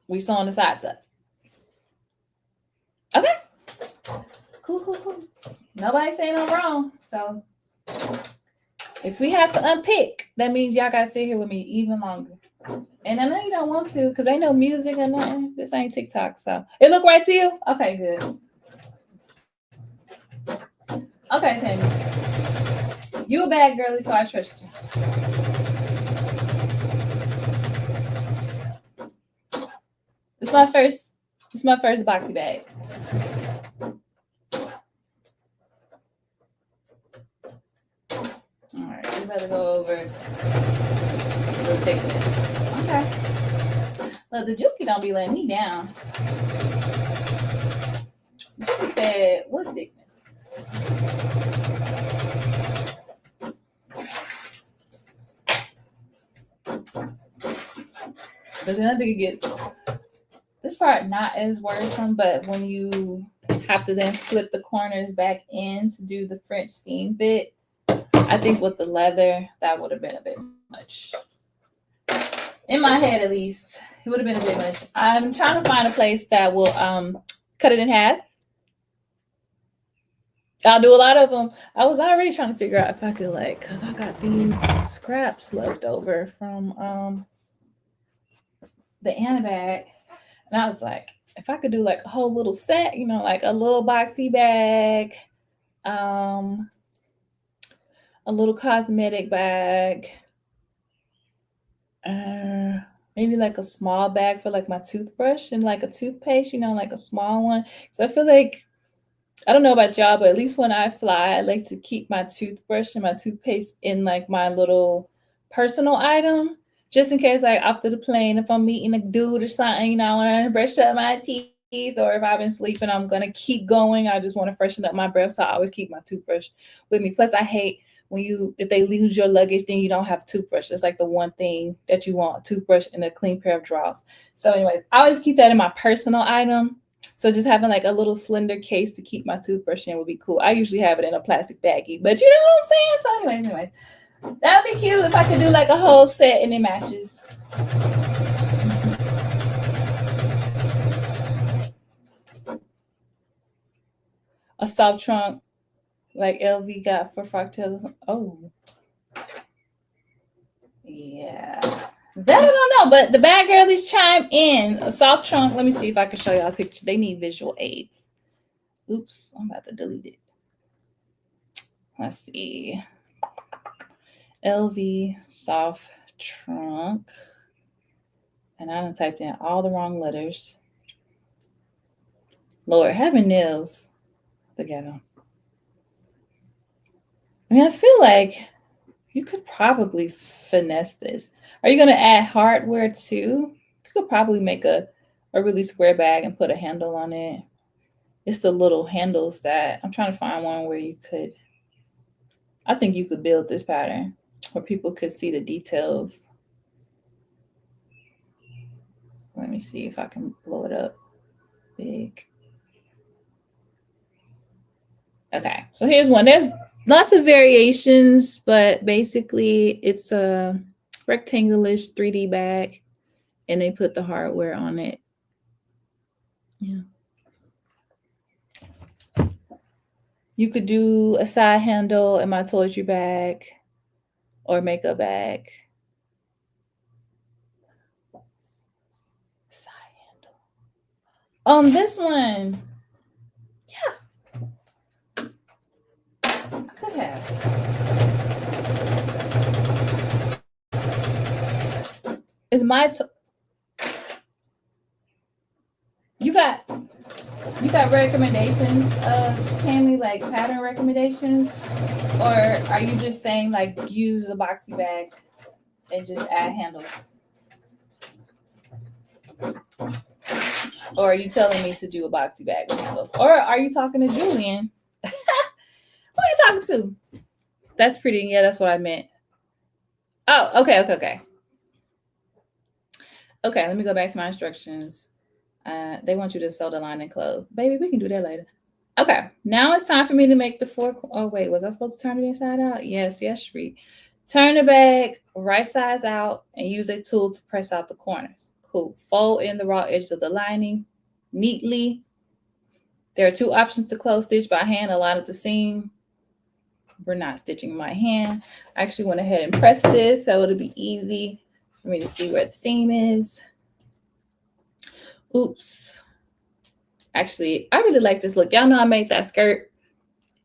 We sewing the sides up. Okay. Cool. Nobody saying I'm wrong. So if we have to unpick, that means y'all got to sit here with me even longer. And I know you don't want to because ain't no music or nothing. This ain't TikTok. So it look right to you? Okay, good. Okay, Tammy. You a bad girlie, so I trust you. It's my first boxy bag. All right, we better go over the thickness. Okay. Look, the Juki don't be letting me down. Juki said, what thickness? But then I think it gets this part not as worrisome, but when you have to then flip the corners back in to do the French seam bit, I think with the leather, that would have been a bit much. In my head, at least, it would have been a bit much. I'm trying to find a place that will cut it in half. I'll do a lot of them. I was already trying to figure out if I could because I got these scraps left over from the Anna bag. And I was like, if I could do a whole little set, like a little boxy bag, a little cosmetic bag, maybe a small bag for my toothbrush and a toothpaste, a small one. So I feel like, I don't know about y'all, but at least when I fly, I like to keep my toothbrush and my toothpaste in my little personal item, just in case after the plane, if I'm meeting a dude or something, I want to brush up my teeth, or if I've been sleeping, I'm going to keep going. I just want to freshen up my breath. So I always keep my toothbrush with me. Plus I hate if they lose your luggage, then you don't have a toothbrush. It's the one thing that you want, a toothbrush and a clean pair of drawers. So anyways, I always keep that in my personal item. So just having a little slender case to keep my toothbrush in would be cool. I usually have it in a plastic baggie, but you know what I'm saying? So anyways, that would be cute if I could do a whole set and it matches. A soft trunk like LV got for Fractals. Oh. Yeah. That I don't know, but the bad girlies chime in. A soft trunk. Let me see if I can show y'all a picture. They need visual aids. Oops, I'm about to delete it. Let's see. LV soft trunk. And I done typed in all the wrong letters. Lord, having nails together. I mean, I feel like you could probably finesse this. Are you going to add hardware too? You could probably make a really square bag and put a handle on it. It's the little handles that I'm trying to find one where you could. I think you could build this pattern where people could see the details. Let me see if I can blow it up big. Okay, so here's one. There's lots of variations, but basically it's a rectangular-ish 3D bag, and they put the hardware on it. Yeah. You could do a side handle in my toiletry bag or makeup bag. Side handle. This one. Yeah. I could have. It's my You got recommendations, Tammy, pattern recommendations? Or are you just saying use a boxy bag and just add handles? Or are you telling me to do a boxy bag with handles? Or are you talking to Julian? Who are you talking to? That's pretty. Yeah, that's what I meant. Oh, okay. Okay, let me go back to my instructions. They want you to sew the line and close. Baby, we can do that later. Okay, now it's time for me to make the four. Oh, wait, was I supposed to turn it inside out? Yes, Shree. Turn the bag right sides out and use a tool to press out the corners. Cool. Fold in the raw edges of the lining neatly. There are two options to close stitch by hand, align at the seam. We're not stitching my hand. I actually went ahead and pressed this so it'll be easy for me to see where the seam is. Oops. Actually, I really like this look. Y'all know I made that skirt.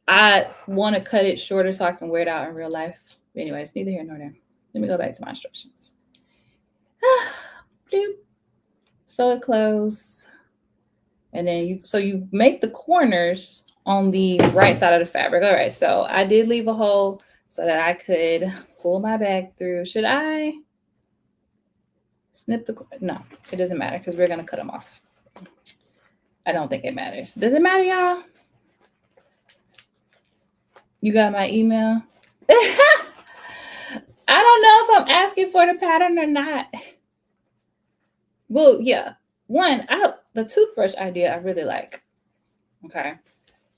I want to cut it shorter so I can wear it out in real life. But anyways, neither here nor there. Let me go back to my instructions. So sew it close. And then you make the corners on the right side of the fabric. All right, so I did leave a hole so that I could pull my bag through. Should I snip the, no, it doesn't matter because we're gonna cut them off. I don't think it matters. Does it matter, y'all? You got my email? I don't know if I'm asking for the pattern or not. Well, yeah. One, the toothbrush idea I really like. Okay.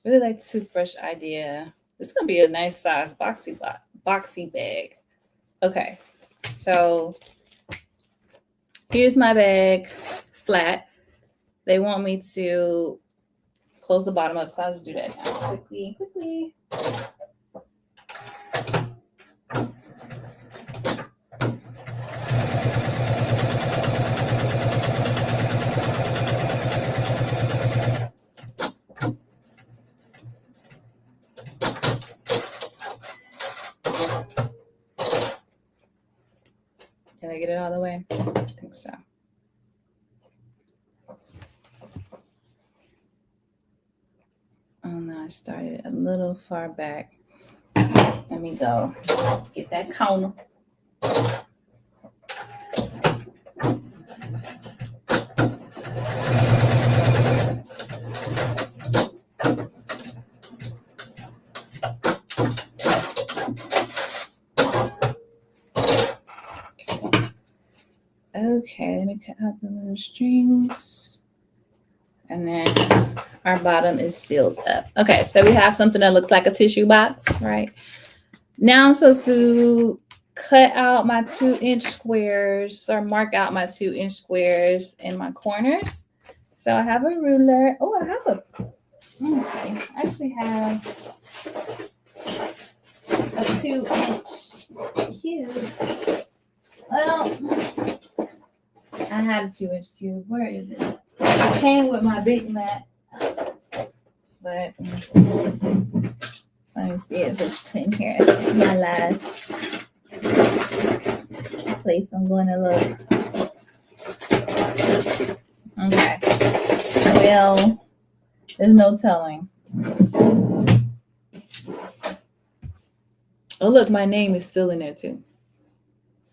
Really like the toothbrush idea. It's gonna be a nice size boxy bag. Okay. So here's my bag, flat. They want me to close the bottom up, so I'll just do that now. Quickly. Did I get it all the way? I think so. Oh no, I started a little far back. Let me go get that corner. Okay, let me cut out the little strings. And then our bottom is sealed up. Okay, so we have something that looks like a tissue box, right? Now I'm supposed to cut out my 2-inch squares or mark out my 2-inch squares in my corners. So I have a ruler. Oh, I have let me see. I actually have a 2-inch cube. Well, I had a 2-inch cube. Where is it? It came with my big mat. But let me see if it's in here. My last place I'm going to look. Okay. Well, there's no telling. Oh, look, my name is still in there too.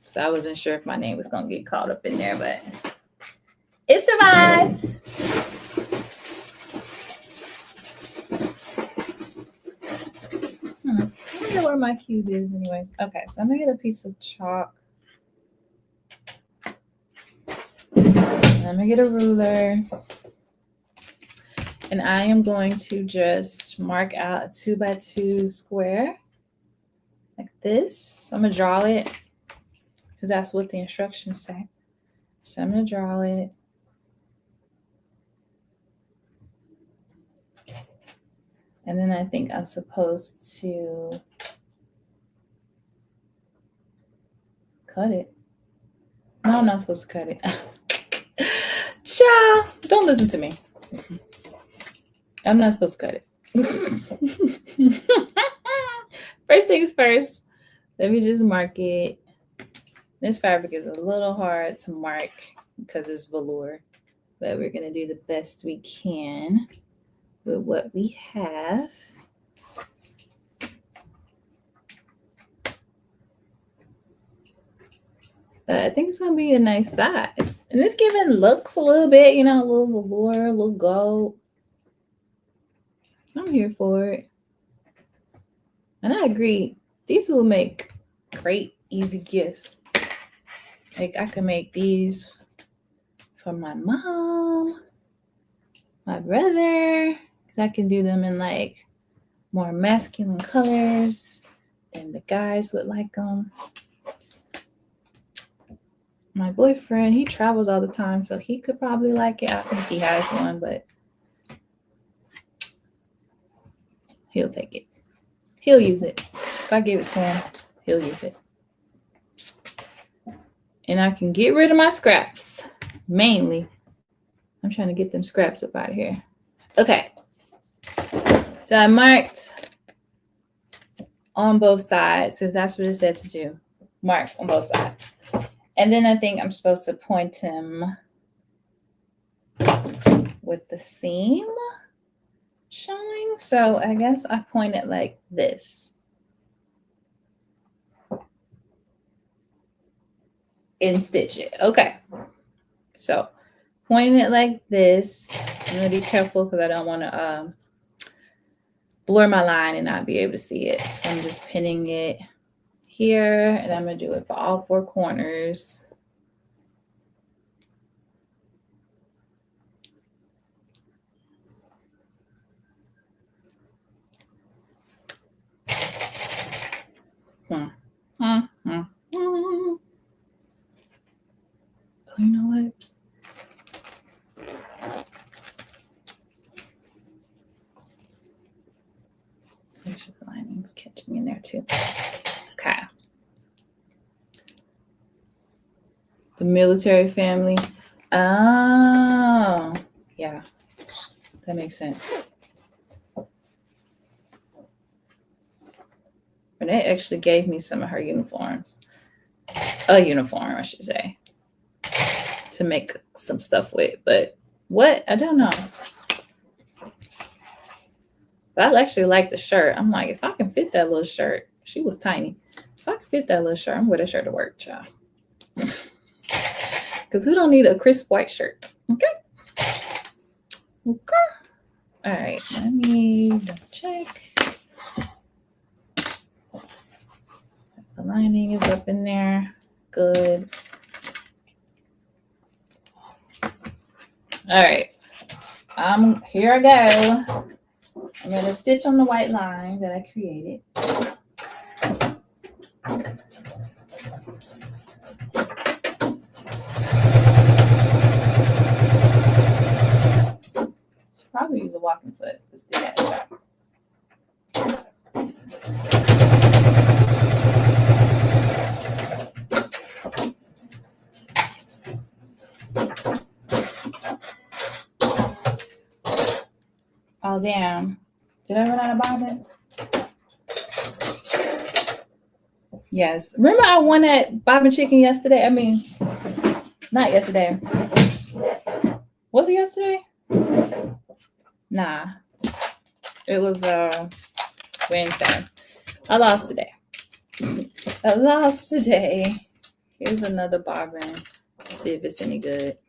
So I wasn't sure if my name was going to get caught up in there, but it survived. I wonder where my cube is anyways. Okay, so I'm going to get a piece of chalk. And I'm going to get a ruler. And I am going to just mark out a 2x2 square like this. I'm going to draw it because that's what the instructions say. So I'm going to draw it. And then I think I'm supposed to cut it. No, I'm not supposed to cut it. Child, don't listen to me. I'm not supposed to cut it. First things first, let me just mark it. This fabric is a little hard to mark because it's velour, but we're going to do the best we can with what we have. But I think it's going to be a nice size. And it's giving looks a little bit, a little velour, a little gold. I'm here for it. And I agree. These will make great, easy gifts. Like I can make these for my mom, my brother, because I can do them in like more masculine colors than the guys would like them. My boyfriend, he travels all the time, so he could probably like it. I think he has one, but he'll take it. He'll use it. If I give it to him, he'll use it. And I can get rid of my scraps. Mainly, I'm trying to get them scraps up out of here. Okay. So I marked on both sides because that's what it said to do. Mark on both sides. And then I think I'm supposed to point him with the seam showing. So I guess I point it like this. And stitch it. Okay. So pointing it like this. I'm gonna be careful because I don't want to blur my line and not be able to see it. So I'm just pinning it here, and I'm gonna do it for all four corners. You know what? Make sure the lining's catching in there too. Okay. The military family. Oh, yeah. That makes sense. Renee actually gave me some of her uniforms. A uniform, I should say, to make some stuff with. But what? I don't know. But I actually like the shirt. I'm like, if I can fit that little shirt, she was tiny. If I can fit that little shirt, I'm with a shirt to work, child. Because we don't need a crisp white shirt. Okay. Okay. All right. Let me double check. The lining is up in there. Good. All right. Here I go. I'm going to stitch on the white line that I created. Should probably use a walking foot. Let's do that. Oh, damn. Did I run out of bobbin? Yes. Remember I won that bobbin chicken yesterday? I mean, not yesterday. Was it yesterday? Nah. It was Wednesday. I lost today. Here's another bobbin. Let's see if it's any good.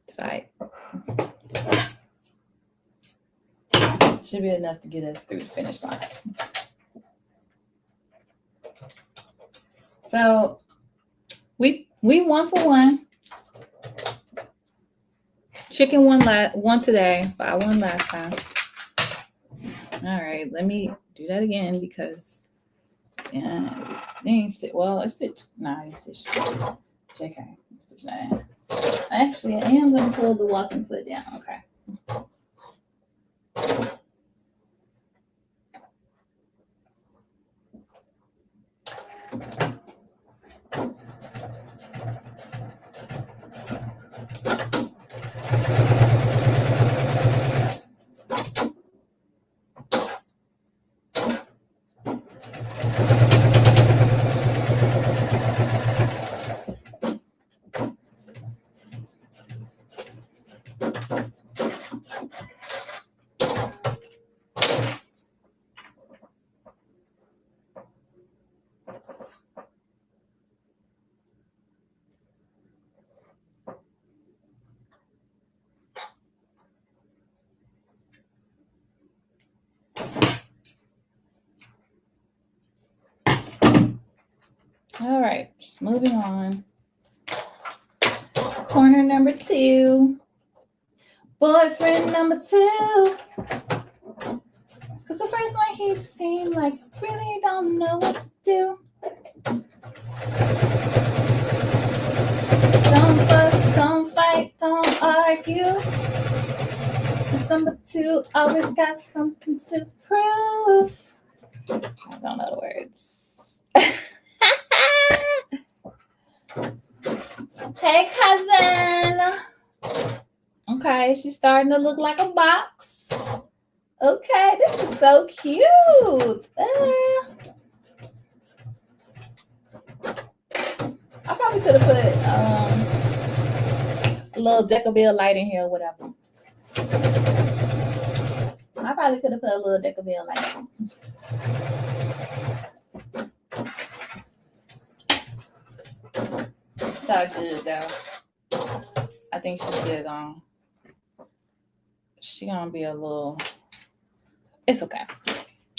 Side. Should be enough to get us through the finish line. So we won for one. Chicken won today, but I won last time. All right, let me do that again because it's stitched. Nah, I ain't stitched. JK, stitch that in. Actually, I am going to pull the walking foot down. Okay. All right, moving on. Corner number 2. Boyfriend number 2. Because the first one he seemed like really don't know what to do. Don't fuss, don't fight, don't argue. Because number 2 always got something to prove. I don't know the words. Hey, cousin. Okay, she's starting to look like a box. Okay, this is so cute. I probably could have put little Decibel light in here or whatever. I probably could have put a little Decibel light in. It's all good though. I think she's good on. She gonna be a little. It's okay.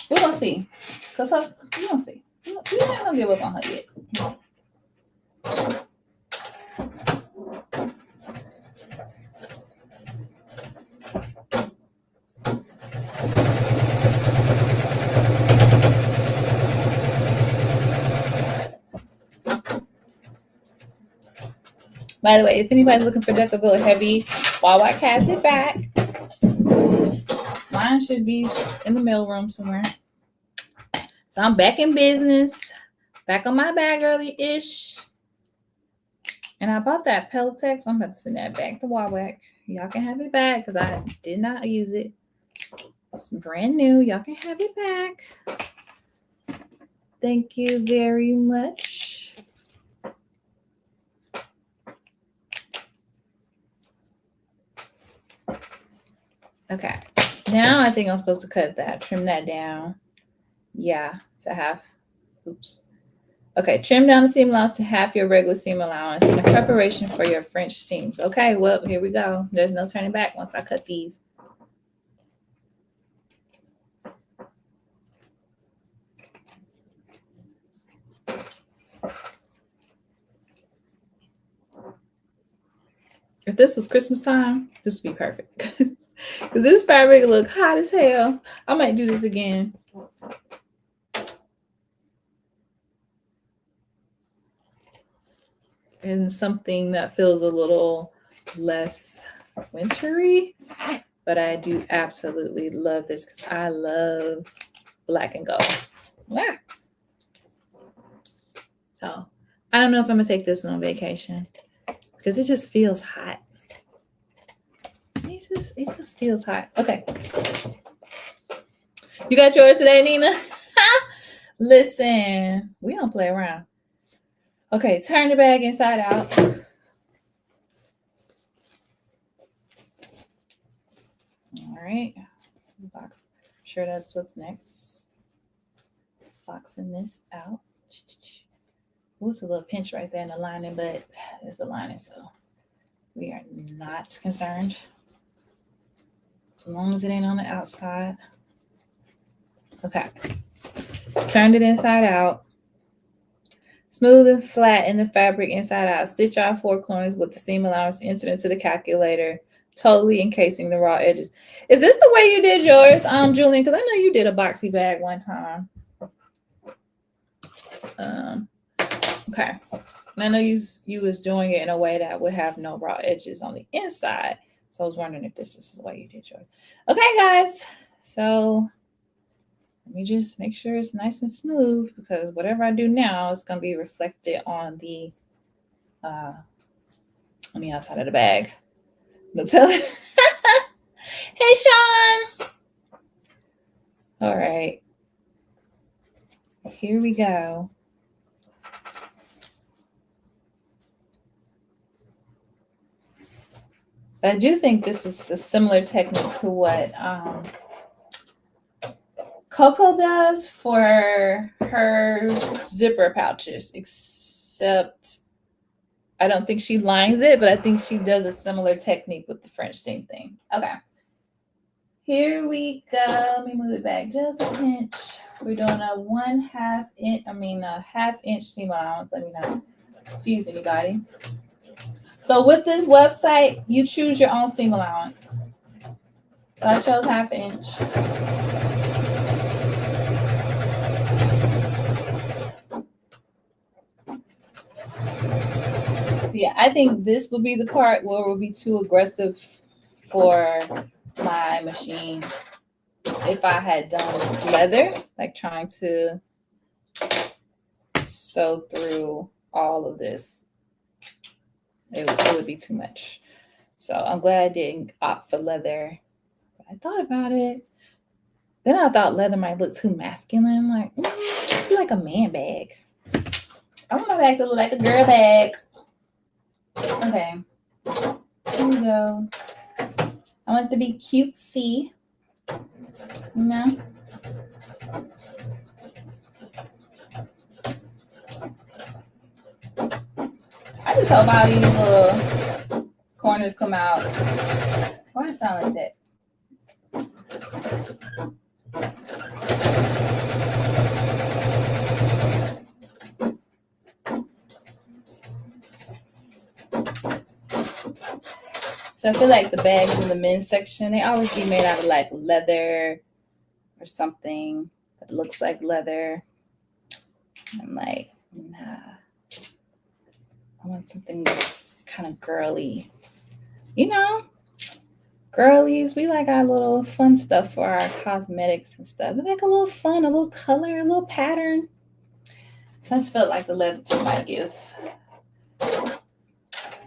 We're gonna see. Cause we gonna see. We're not gonna give up on her yet. By the way, if anybody's looking for Decibel Heavy, Wawa has it back. Mine should be in the mailroom somewhere. So I'm back in business, back on my bag early-ish. And I bought that Peltex. I'm about to send that back to Wawa. Y'all can have it back because I did not use it. It's brand new. Y'all can have it back. Thank you very much. Okay, now I think I'm supposed to cut that, trim that down. Yeah, to half. Oops. Okay, trim down the seam allowance to half your regular seam allowance in preparation for your French seams. Okay, well, here we go. There's no turning back once I cut these. If this was Christmas time, this would be perfect. Because this fabric look hot as hell. I might do this again. And something that feels a little less wintry. But I do absolutely love this because I love black and gold. Yeah. So I don't know if I'm going to take this one on vacation because it just feels hot. It just feels hot. Okay. You got yours today, Nina? Listen, we don't play around. Okay, turn the bag inside out. All right. Box. I'm sure that's what's next. Boxing this out. Ooh, it's a little pinch right there in the lining, but it's the lining, so we are not concerned. As long as it ain't on the outside. Okay. Turned it inside out. Smooth and flat in the fabric inside out. Stitch out 4 corners with the seam allowance entered into the calculator, totally encasing the raw edges. Is this the way you did yours, Julian? Because I know you did a boxy bag one time. Okay. And I know you was doing it in a way that would have no raw edges on the inside. So I was wondering if this is the way you did yours. Okay, guys. So let me just make sure it's nice and smooth because whatever I do now is going to be reflected on the outside of the bag. Let's tell it. Hey, Sean. All right. Here we go. I do think this is a similar technique to what Coco does for her zipper pouches, except I don't think she lines it, but I think she does a similar technique with the French seam thing. Okay. Here we go. Let me move it back just a pinch. We're doing a half inch seam allowance. Let me not confuse anybody. So with this website, you choose your own seam allowance. So I chose 1/2 inch. So yeah, I think this would be the part where it would be too aggressive for my machine. If I had done leather, like trying to sew through all of this, it would be too much. So I'm glad I didn't opt for leather. But I thought about it. Then I thought leather might look too masculine. Like, it's like a man bag. I want my bag to look like a girl bag. Okay. Here we go. I want it to be cutesy, you know? I just hope all these little corners come out. Why it sound like that? So I feel like the bags in the men's section, they always be made out of like leather or something that looks like leather. I'm like, nah. I want something kind of girly. You know, girlies, we like our little fun stuff for our cosmetics and stuff. We like a little fun, a little color, a little pattern. So I just felt like the leather to my gift.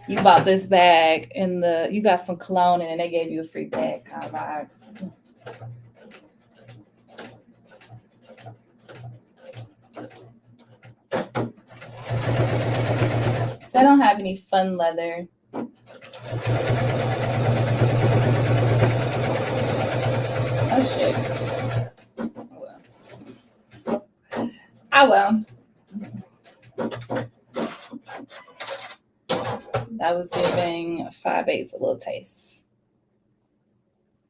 You bought this bag and you got some cologne and then they gave you a free bag kind of vibe. So I don't have any fun leather. Oh shit. Oh well. That was giving 5/8 a little taste.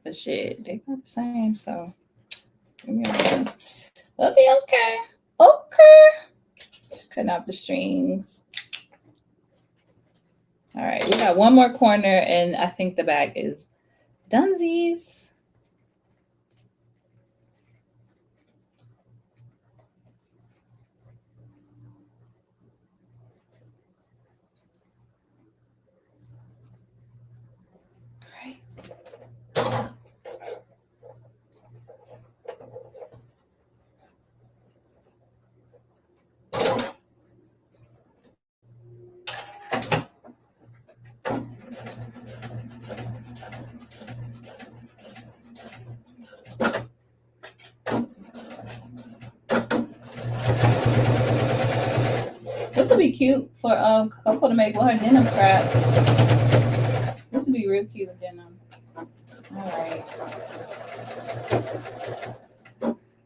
But shit, they got the same, so it'll be okay. Okay. Just cutting out the strings. All right, we got one more corner, and I think the bag is dunsies. This would be cute for Coco to make with her denim scraps. This would be real cute with denim. All right.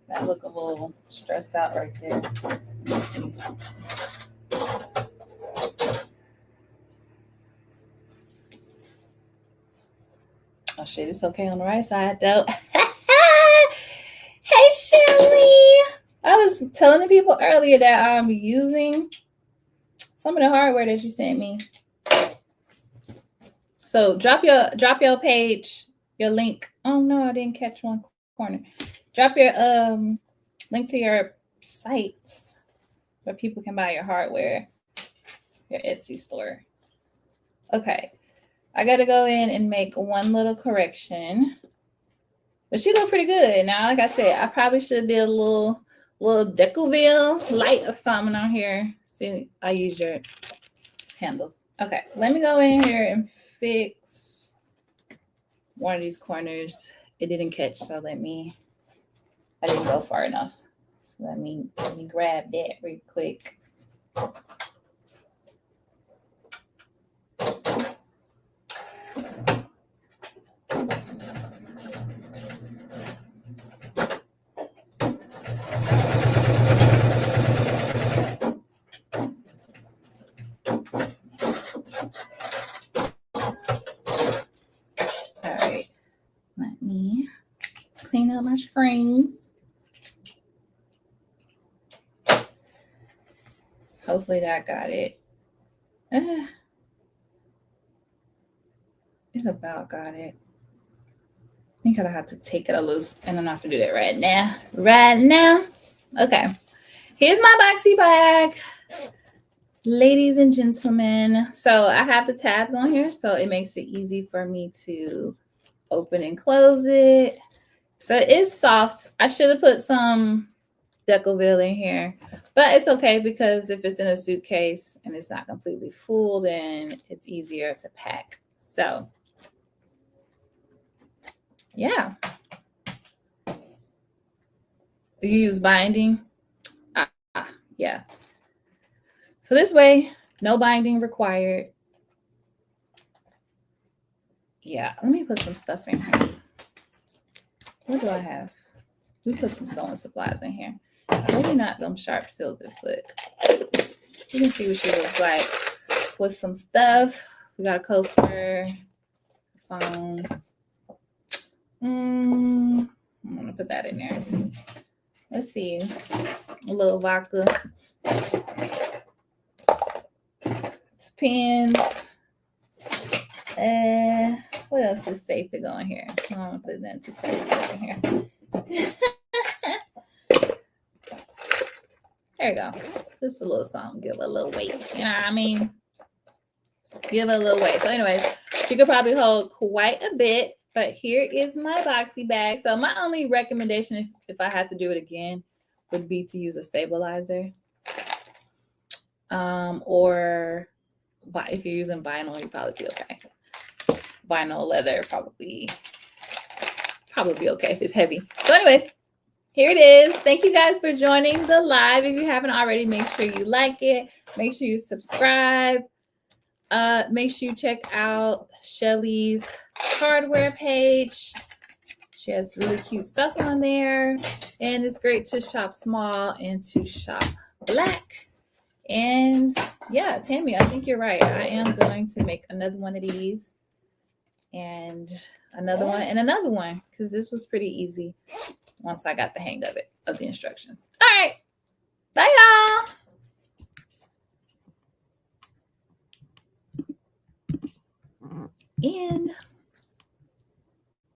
That look a little stressed out right there. Oh shit, it's okay on the right side though. Hey Shirley. I was telling the people earlier that I'm using some of the hardware that you sent me. So drop your page, your link. Oh no, I didn't catch one corner. Drop your link to your site where people can buy your hardware, your Etsy store. Okay. I gotta go in and make one little correction. But she looked pretty good. Now, like I said, I probably should do a little Decoville light or something on here. See, I use your handles. Okay, let me go in here and fix one of these corners. It didn't catch, so I didn't go far enough. So let me grab that real quick. Clean up my strings. Hopefully that got it. It about got it. I think I'll have to take it a loose, and I'm not gonna do that right now. Right now. Okay. Here's my boxy bag. Ladies and gentlemen. So I have the tabs on here, so it makes it easy for me to open and close it. So it is soft. I should have put some Decoville in here, but it's okay because if it's in a suitcase and it's not completely full, then it's easier to pack. So yeah. You use binding? Yeah. So this way, no binding required. Yeah, let me put some stuff in here. What do I have? We put some sewing supplies in here. Maybe not them sharp scissors, but you can see what she looks like with some stuff. We got a coaster, phone. I'm gonna put that in there. Let's see, a little vodka, pens. What else is safe to go in here? I don't want to put that too crazy in here. There you go. Just a little something, give it a little weight. You know what I mean? Give it a little weight. So anyways, she could probably hold quite a bit, but here is my boxy bag. So my only recommendation, if I had to do it again, would be to use a stabilizer. Or if you're using vinyl, you'd probably be okay. Vinyl leather probably be okay if it's heavy. So anyways, here it is. Thank you guys for joining the live. If you haven't already, make sure you like it. Make sure you subscribe. Make sure you check out Shelly's hardware page. She has really cute stuff on there. And it's great to shop small and to shop black. And yeah, Tammy, I think you're right. I am going to make another one of these. And another one and another one. Because this was pretty easy once I got the hang of it, of the instructions. All right. Bye, y'all. And